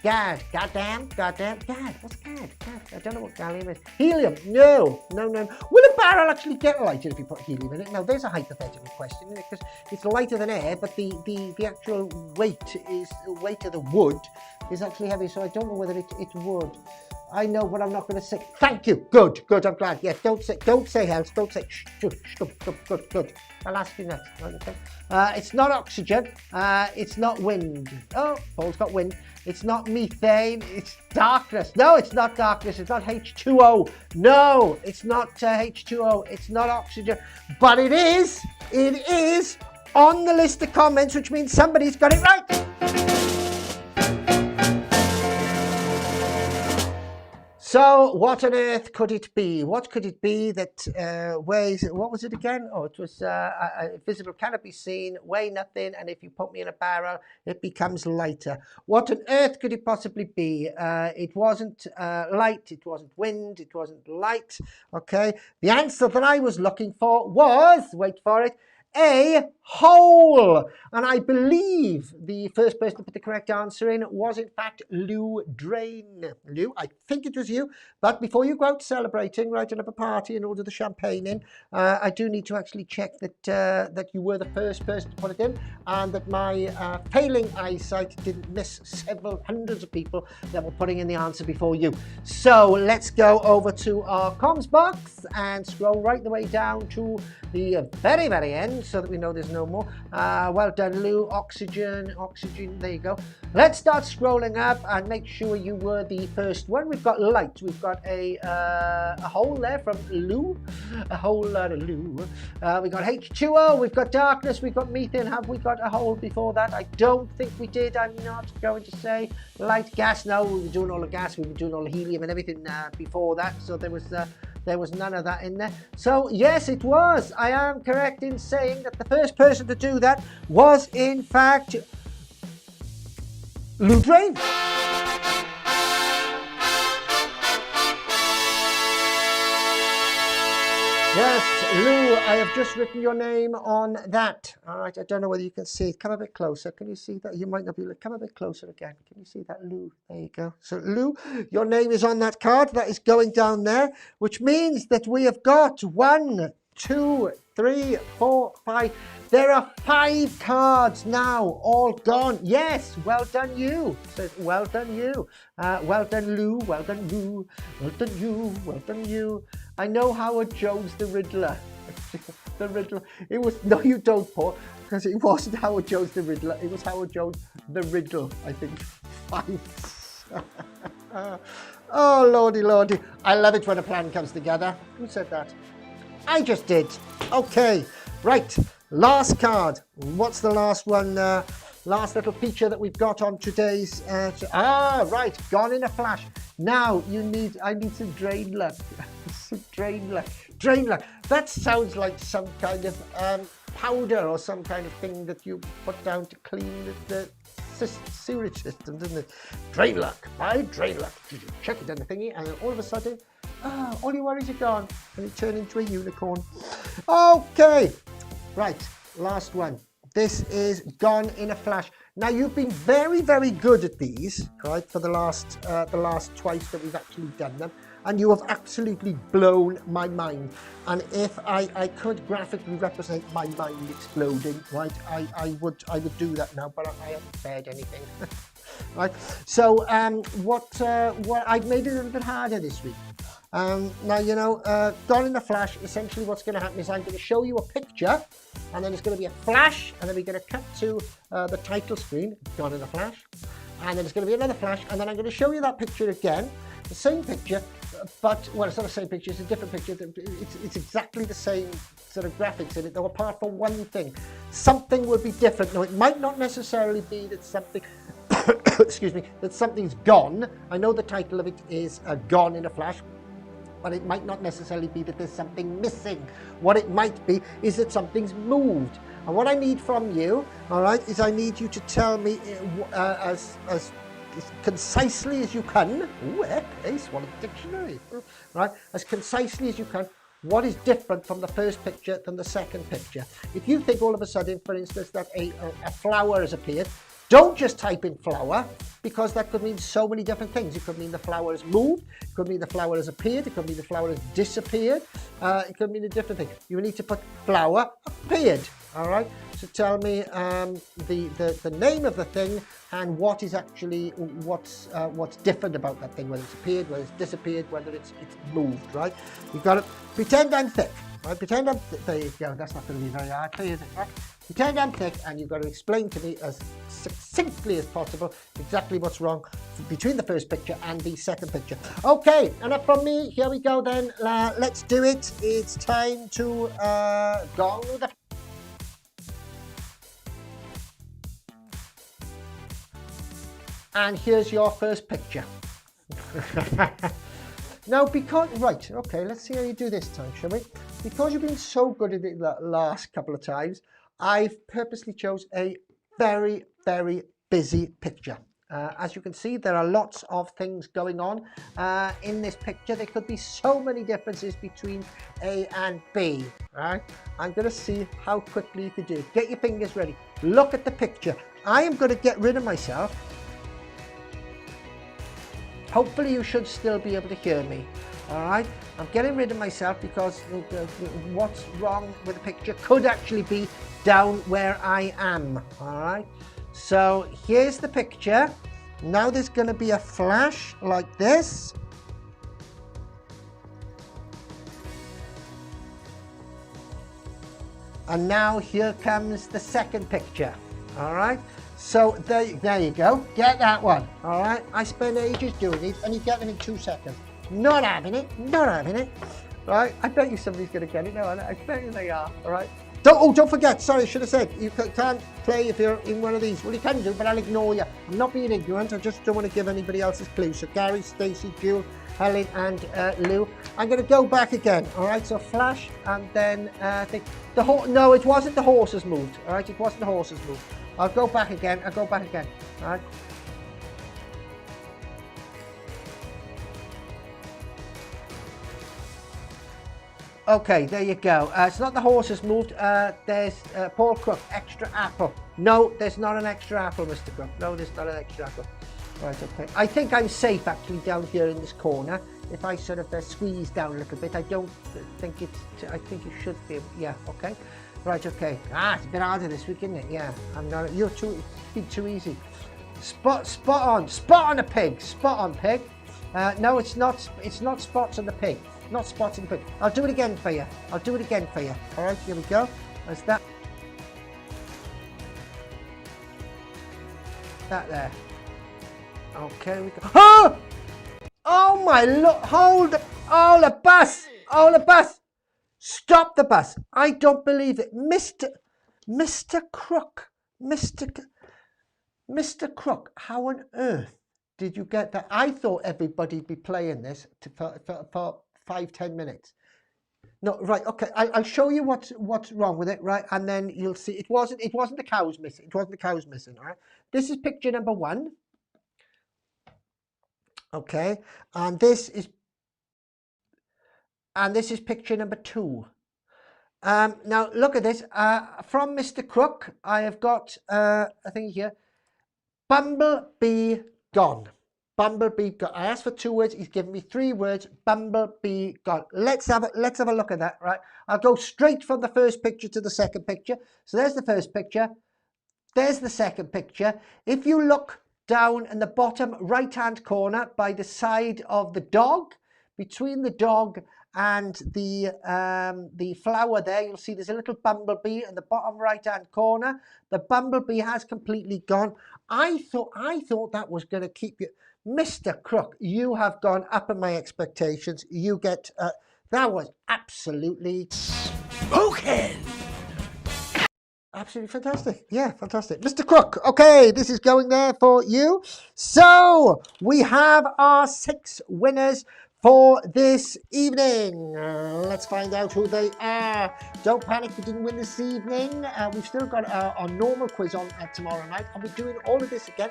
Goddamn. Gad. What's gad? I don't know what gallium is. Helium. No. Will a barrel actually get lighter if you put helium in it? Now, there's a hypothetical question, isn't it? Because it's lighter than air, but the actual weight of the wood is actually heavy, so I don't know whether it would. I know, but I'm not going to say. Thank you. Good. I'm glad. Yes, don't say else. Don't say good. I'll ask you next. Okay. It's not oxygen. It's not wind. Oh, Paul's got wind. It's not methane. It's darkness. No, it's not darkness. It's not H2O. No, it's not H2O. It's not oxygen. But it is on the list of comments, which means somebody's got it right. So, what on earth could it be? What could it be that weighs, what was it again? Oh, it was visible, cannot be seen, weigh nothing, and if you put me in a barrel, it becomes lighter. What on earth could it possibly be? It wasn't light, it wasn't wind, it wasn't light, okay? The answer that I was looking for was, wait for it, a hole. And I believe the first person to put the correct answer in was in fact Lou Drain. Lou, I think it was you. But before you go out celebrating, right, and have a party and order the champagne in, I do need to actually check that you were the first person to put it in, and that my failing eyesight didn't miss several hundreds of people that were putting in the answer before you. So let's go over to our comms box and scroll right the way down to the very, very end, so that we know there's no more. Well done, Lou. Oxygen, there you go. Let's start scrolling up and make sure you were the first one. We've got light. We've got a hole there from Lou. A whole lot of Lou. We got H2O. We've got darkness. We've got methane. Have we got a hole before that? I don't think we did. I'm not going to say light. Gas. No, we were doing all the gas. We were doing all the helium and everything before that. So there was none of that in there. So yes, it was. I am correct in saying that the first person to do that was in fact Lou Drain. Yes, Lou, I have just written your name on that. All right, I don't know whether you can see it. Come a bit closer. Can you see that? You might not be able to. Come a bit closer again. Can you see that, Lou? There you go. So, Lou, your name is on that card. That is going down there, which means that we have got 1, 2, 3, 4, 5. There are 5 cards now, all gone. Yes, well done you. Says, well done you. Well done Lou, well done you, well done you, well done you. I know Howard Jones the Riddler. The Riddler. It was, no you don't, Paul, because it wasn't Howard Jones the Riddler. It was Howard Jones the Riddle, I think. 5. Oh, lordy. I love it when a plan comes together. Who said that? I just did. Okay, right. Last card. What's the last one? Last little feature that we've got on today's. Right. Gone in a flash. Now I need some drain luck. Some drain luck. That sounds like some kind of powder or some kind of thing that you put down to clean the sewage system, doesn't it? Drain luck. Buy drain luck. You check it on the thingy, and then all of a sudden, all your worries are gone, and you turn into a unicorn. Okay. Right, last one. This is gone in a flash. Now you've been very, very good at these, right? For the last twice that we've actually done them. and you have absolutely blown my mind. And if I could graphically represent my mind exploding, right, I would do that now, but I haven't said anything. Right, so what I've made it a little bit harder this week. Now, you know, Gone in a Flash, essentially what's going to happen is I'm going to show you a picture, and then it's going to be a flash, and then we're going to cut to the title screen, Gone in a Flash, and then it's going to be another flash, and then I'm going to show you that picture again, the same picture, but, well, it's not the same picture, it's a different picture. It's exactly the same sort of graphics in it, though apart from one thing. Something will be different. Now, it might not necessarily be that something, excuse me, that something's gone. I know the title of it is Gone in a Flash, but it might not necessarily be that there's something missing. What it might be is that something's moved. And what I need from you, all right, is I need you to tell me as concisely as you can. Ooh, I swallowed the dictionary. Right, as concisely as you can. What is different from the first picture than the second picture? If you think all of a sudden, for instance, that a flower has appeared, don't just type in flower, because that could mean so many different things. It could mean the flower has moved, it could mean the flower has appeared, it could mean the flower has disappeared, it could mean a different thing. You need to put flower appeared, all right? So tell me the name of the thing and what is actually, what's different about that thing, whether it's appeared, whether it's disappeared, whether it's moved, right? You've got to pretend I'm thick, right? Pretend I'm thick. There you go, that's not going to be very hard, is it, right? Pretend I'm thick, and you've got to explain to me as succinctly as possible exactly what's wrong between the first picture and the second picture. Okay, enough from me. Here we go then. Let's do it. It's time to go with the... And here's your first picture. Now, because, right, okay, let's see how you do this time, shall we? Because you've been so good at it the last couple of times, I've purposely chose a very, very busy picture. As you can see, there are lots of things going on in this picture. There could be so many differences between A and B, right? I'm going to see how quickly you can do it. Get your fingers ready. Look at the picture. I am going to get rid of myself. Hopefully you should still be able to hear me. All right, I'm getting rid of myself because what's wrong with the picture could actually be down where I am. All right, so here's the picture. Now there's going to be a flash like this. And now here comes the second picture. All right, so there you go. Get that one. All right, I spent ages doing these, and you get them in 2 seconds. Not having it, not having it. Right, I bet you somebody's going to get it now. I bet you they are. All right. Don't forget, sorry, I should have said, you can't play if you're in one of these. Well, you can do, but I'll ignore you. I'm not being ignorant, I just don't want to give anybody else's clues. So Gary, Stacey, Jules, Helen, and Lou. I'm going to go back again, all right? So flash, and then no, it wasn't the horses moved, all right? It wasn't the horses moved. I'll go back again, all right? Okay, there you go. It's not the horses moved. There's Paul Crook, extra apple. No, there's not an extra apple, Mr. Crook. No, there's not an extra apple. Right, okay. I think I'm safe actually down here in this corner. If I sort of squeeze down a little bit, I don't think it's... I think you should be... Yeah, okay. Right, okay. It's a bit harder this week, isn't it? Yeah, I'm not... You're too... It's been too easy. Spot on a pig. Spot on pig. No, it's not spots on the pig. Not spots in the pig. I'll do it again for you. All right, here we go. There's that. That there. Okay, we go. Oh my Lord! Hold the bus! The bus! Stop the bus! I don't believe it, Mr. Crook, Mr. Crook. How on earth did you get that? I thought everybody'd be playing this for 5-10 minutes. No, right, okay. I'll show you what's wrong with it, right? And then you'll see it wasn't the cows missing. It wasn't the cows missing, all right? This is picture number 1. Okay, and this is picture number 2. Now look at this. From Mr. Crook, I have got a thing here. Bumblebee gone. Bumblebee got. I asked for 2 words. He's given me 3 words. Bumblebee got. Let's have a look at that. Right. I'll go straight from the first picture to the second picture. So there's the first picture. There's the second picture. If you look down in the bottom right-hand corner by the side of the dog, between the dog and the flower there, you'll see there's a little bumblebee in the bottom right-hand corner. The bumblebee has completely gone. I thought that was going to keep you. Mr. Crook, you have gone up in my expectations. You get, that was absolutely smoking. Absolutely fantastic. Yeah, fantastic. Mr. Crook, okay, this is going there for you. So we have our 6 winners for this evening. Let's find out who they are. Don't panic, we didn't win this evening. We've still got our normal quiz on tomorrow night, and we're doing all of this again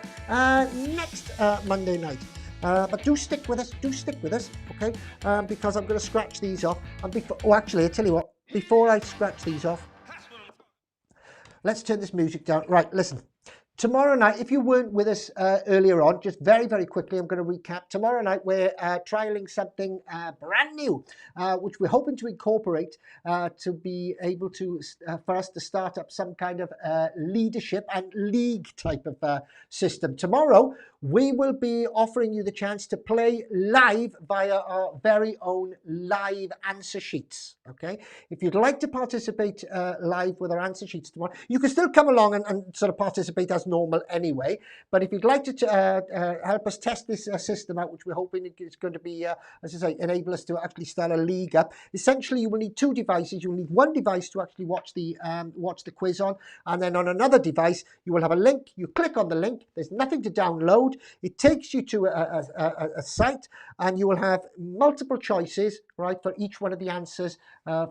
next Monday night. But do stick with us, okay? Because I'm going to scratch these off. And actually, I tell you what, before I scratch these off, let's turn this music down. Right, listen. Tomorrow night, if you weren't with us earlier on, just very, very quickly, I'm going to recap. Tomorrow night, we're trialing something brand new, which we're hoping to incorporate to be able to, for us to start up some kind of leadership and league type of system. Tomorrow, we will be offering you the chance to play live via our very own live answer sheets, okay? If you'd like to participate live with our answer sheets tomorrow, you can still come along and sort of participate as normal anyway, but if you'd like to help us test this system out, which we're hoping is going to be, as I say, enable us to actually start a league up, essentially you will need 2 devices. You'll need 1 device to actually watch the quiz on, and then on another device, you will have a link. You click on the link. There's nothing to download. It takes you to a site, and you will have multiple choices, right, for each one of the answers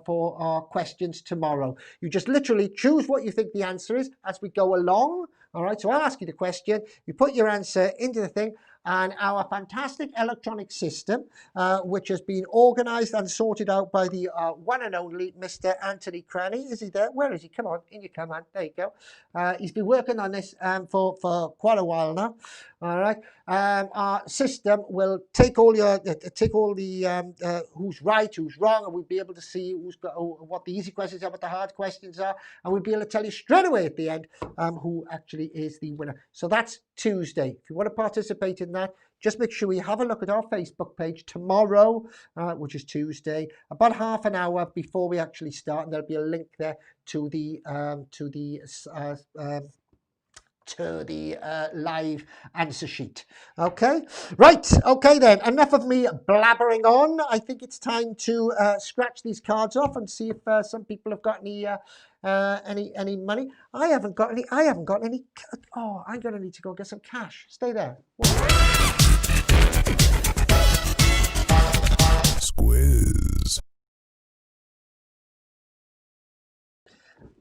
for our questions tomorrow. You just literally choose what you think the answer is as we go along. All right, so I'll ask you the question. You put your answer into the thing, and our fantastic electronic system, which has been organised and sorted out by the one and only Mr. Anthony Cranny. Is he there? Where is he? Come on, in you come, on. There you go. He's been working on this for quite a while now. All right. Our system will take all the who's right, who's wrong, and we'll be able to see who's got what the easy questions are, what the hard questions are, and we'll be able to tell you straight away at the end who actually is the winner. So that's Tuesday. If you want to participate in that, just make sure you have a look at our Facebook page tomorrow, which is Tuesday, about half an hour before we actually start, and there'll be a link there to the live answer sheet. Okay, right. Okay, then. Enough of me blabbering on. I think it's time to scratch these cards off and see if some people have got any money. I haven't got any. Oh, I'm gonna need to go get some cash. Stay there. Squiz.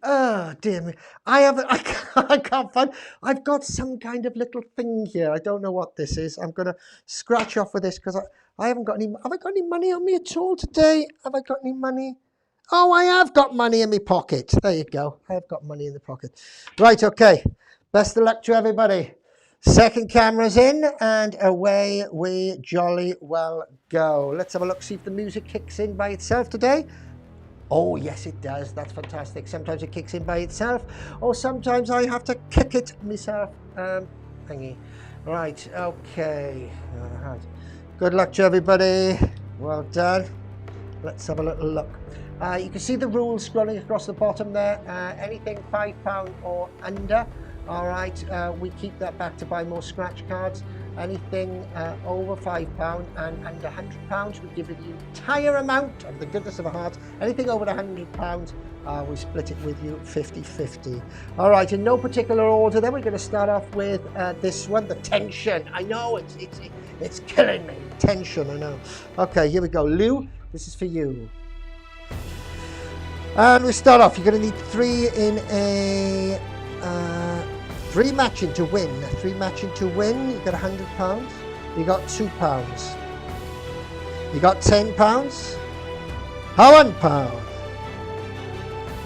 Oh dear me! I can't find. I've got some kind of little thing here. I don't know what this is. I'm gonna scratch off with this because I haven't got any. Have I got any money on me at all today? Have I got any money? Oh, I have got money in my pocket. There you go. I have got money in the pocket. Right. Okay. Best of luck to everybody. Second camera's in, and away we jolly well go. Let's have a look. See if the music kicks in by itself today. Oh, yes, it does. That's fantastic. Sometimes it kicks in by itself, or sometimes I have to kick it myself. Thingy. Right, okay. All right. Good luck to everybody. Well done. Let's have a little look. You can see the rules scrolling across the bottom there. Anything £5 or under. All right, we keep that back to buy more scratch cards. Anything over £5 and under £100, we give you the entire amount of the goodness of our hearts. Anything over £100, we split it with you 50-50. All right, in no particular order then, we're going to start off with this one, the tension. I know, it's killing me. Tension, I know. Okay, here we go. Lou, this is for you. And we start off, you're going to need 3 in a... 3 matching to win. 3 matching to win. You got £100. You got £2. You got £10. £1.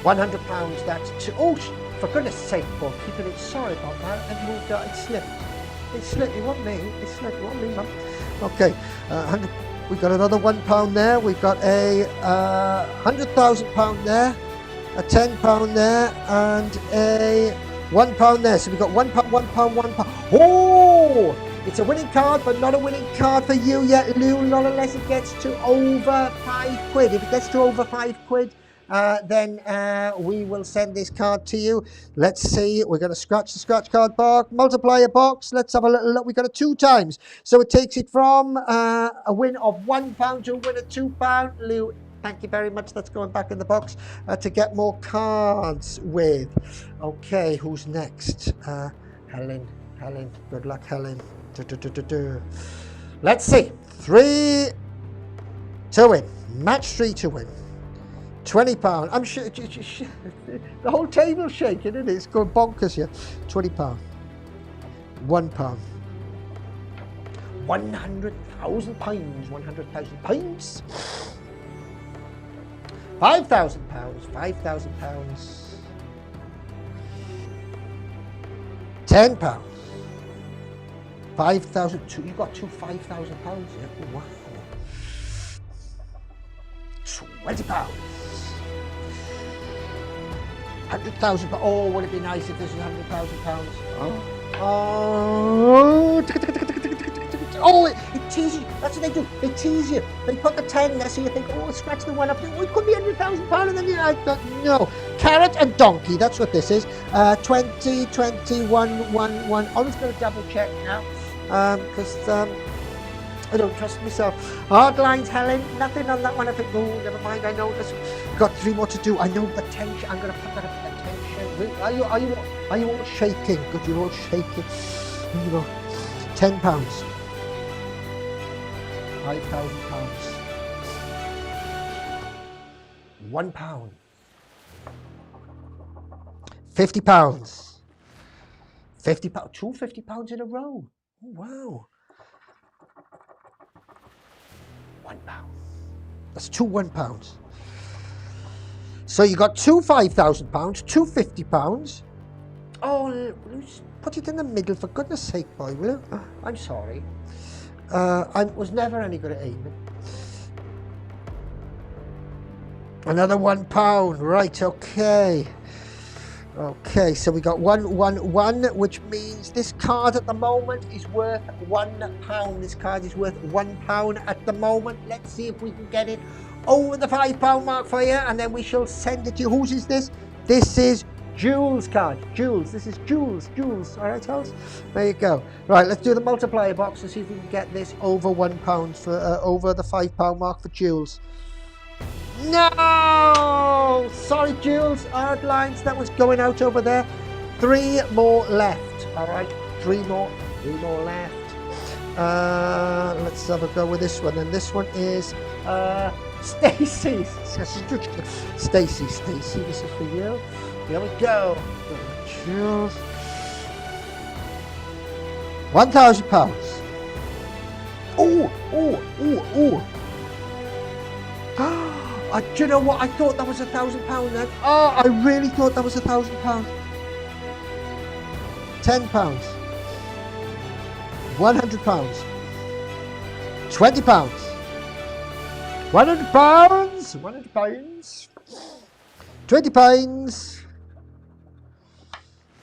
£100. That's 2. Oh, for goodness sake, Paul, keeping it. Sorry about that. And moved out and slipped. It slipped. It wasn't me. It slipped. It wasn't me, Mum. Okay. 100. We got another £1 there. We've got a £100,000 there, a £10 there, and a £1 there. So we've got £1, £1. Oh! It's a winning card, but not a winning card for you yet, Lou. Not unless it gets to over £5. If it gets to over £5, then we will send this card to you. Let's see. We're going to scratch the scratch card box, multiplier box. Let's have a little look. We got it 2 times, so it takes it from a win of £1 to a win of £2. Lou, thank you very much. That's going back in the box to get more cards with. Okay, who's next? Helen. Good luck, Helen. Let's see. 3 to win. Match 3 to win. £20. I'm sure the whole table's shaking, isn't it? It's going bonkers here. £20. £1. £100,000. £100,000. £5,000. £5,000. £10. 5,000. You got two £5,000. Yeah. Wow. £20. £100,000. Oh, would it be nice if this was £100,000? Oh, it teases you. That's what they do. They tease you. They put the 10 there so you think, oh, scratch the 1 up. Oh, it could be £100,000, and then you no. Carrot and donkey. That's what this is. 20, 21, 1, 1. I'm just going to double check now because I don't trust myself. Hard lines, Helen. Nothing on that one. I think, oh, never mind. I know this. We've got 3 more to do. I know the tension. I'm going to put that at attention. Are you all shaking? Good, you're all shaking. Here you go. £10. £5,000. £1. £50. £50. 2 £50 in a row. Oh, wow. £1. That's 2 £1. So you got 2 £5,000, 2 £50. Oh, put it in the middle, for goodness sake, boy, will you? I'm sorry. I was never any good at aiming. Another £1. Right, okay. Okay, so we got 1, 1, 1, which means this card at the moment is worth £1. This card is worth £1 at the moment. Let's see if we can get it over the £5 mark for you, and then we shall send it to you. Whose is this? This is Jules' card. Jules. This is Jules. All right, Charles? There you go. Right, let's do the multiplier box and see if we can get this over £1 for over the £5 mark for Jules. No! Sorry, Jules. Hard lines. That was going out over there. 3 more left. All right, 3 more left. Let's have a go with this one. And this one is Stacy. Stacy, this is for you. Here we go. Jules. £1,000. Oh. Do you know what? I thought that was £1,000 then. Oh, I really thought that was £1,000. £10. £100. £20. £100. £100. £20.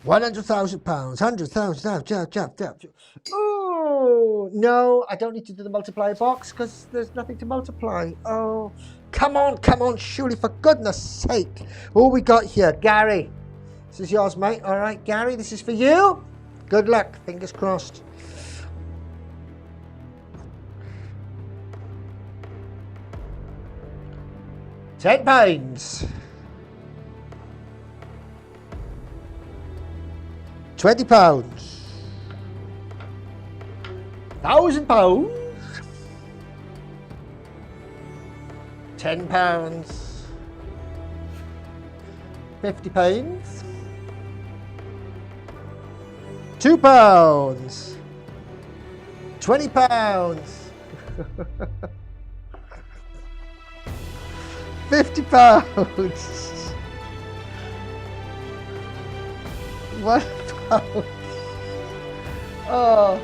£100,000. £100,000. Oh no! I don't need to do the multiplier box because there's nothing to multiply. Oh, come on! Surely, for goodness' sake! Who we got here? Gary. This is yours, mate. All right, Gary. This is for you. Good luck. Fingers crossed. £10. £20. £1,000. £10. £50. £2. £20. £50. £1. Oh,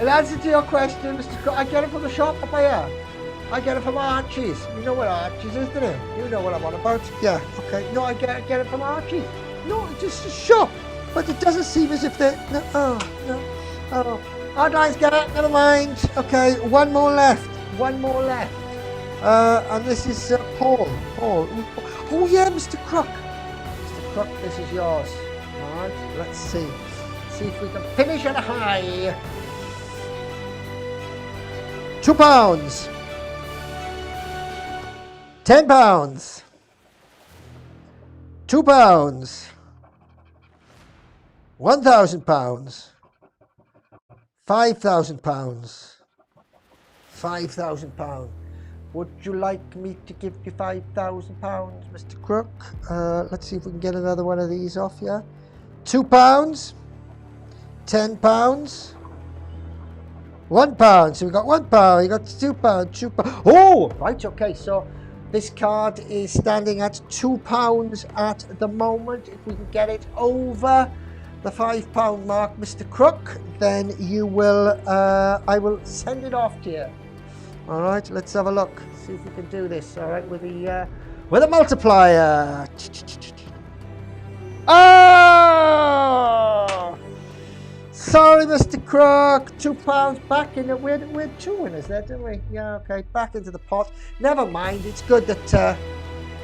in answer to your question, Mr. I get it from the shop up here. I get it from Archie's. You know what Archie's is, don't you? You know what I'm on about. Yeah, okay. No, I get it from Archie's. No, it's just a shop. But it doesn't seem as if they're... No, oh, no. Oh, our guys get it. Never mind. Okay, one more left. One more left. And this is Paul. Paul. Oh, yeah, Mr. Crook. Mr. Crook, this is yours. All right, let's see. See if we can finish at a high. £2. £10. £2. £1,000. £5,000. £5,000. Would you like me to give you £5,000, Mr. Crook? Let's see if we can get another one of these off you. £2. £10. £1. So we got £1. We got £2. £2. Oh, right. Okay. So this card is standing at £2 at the moment. If we can get it over the £5 mark, Mr. Crook, then you will. I will send it off to you. All right. Let's have a look. See if we can do this. All right, with a multiplier. Oh! Sorry, Mr. Crook. £2 back in it. We had two winners there, didn't we? Yeah, okay. Back into the pot. Never mind. It's good that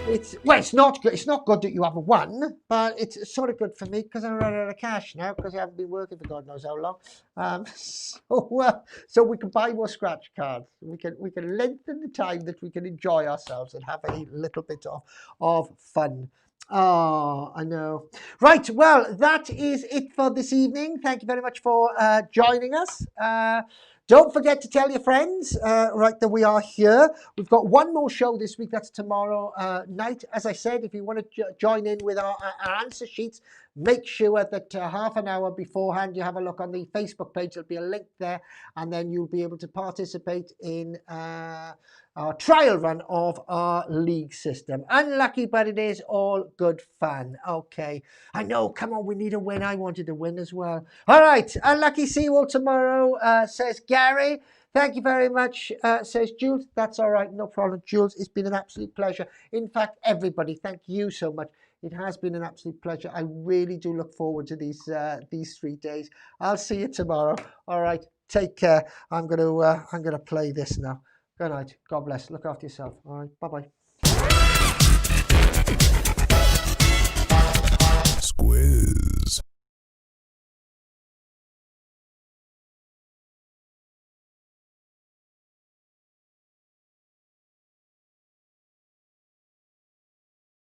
it's not good. It's not good that you haven't won, but it's sort of good for me because I'm running out of cash now because I haven't been working for God knows how long. So we can buy more scratch cards. We can lengthen the time that we can enjoy ourselves and have a little bit of fun. Oh, I know. Right, well, that is it for this evening. Thank you very much for joining us. Don't forget to tell your friends, right, that we are here. We've got one more show this week. That's tomorrow night. As I said, if you want to join in with our answer sheets, make sure that half an hour beforehand you have a look on the Facebook page. There'll be a link there, and then you'll be able to participate in our trial run of our league system. Unlucky, but it is all good fun. Okay, I know, come on, we need a win. I wanted to win as well. All right, unlucky, see you all tomorrow, says Gary. Thank you very much, says Jules. That's all right, no problem, Jules. It's been an absolute pleasure. In fact, everybody, thank you so much. It has been an absolute pleasure. I really do look forward to these 3 days. I'll see you tomorrow. All right, take care. I'm gonna play this now. Good night. God bless. Look after yourself. All right. Bye-bye.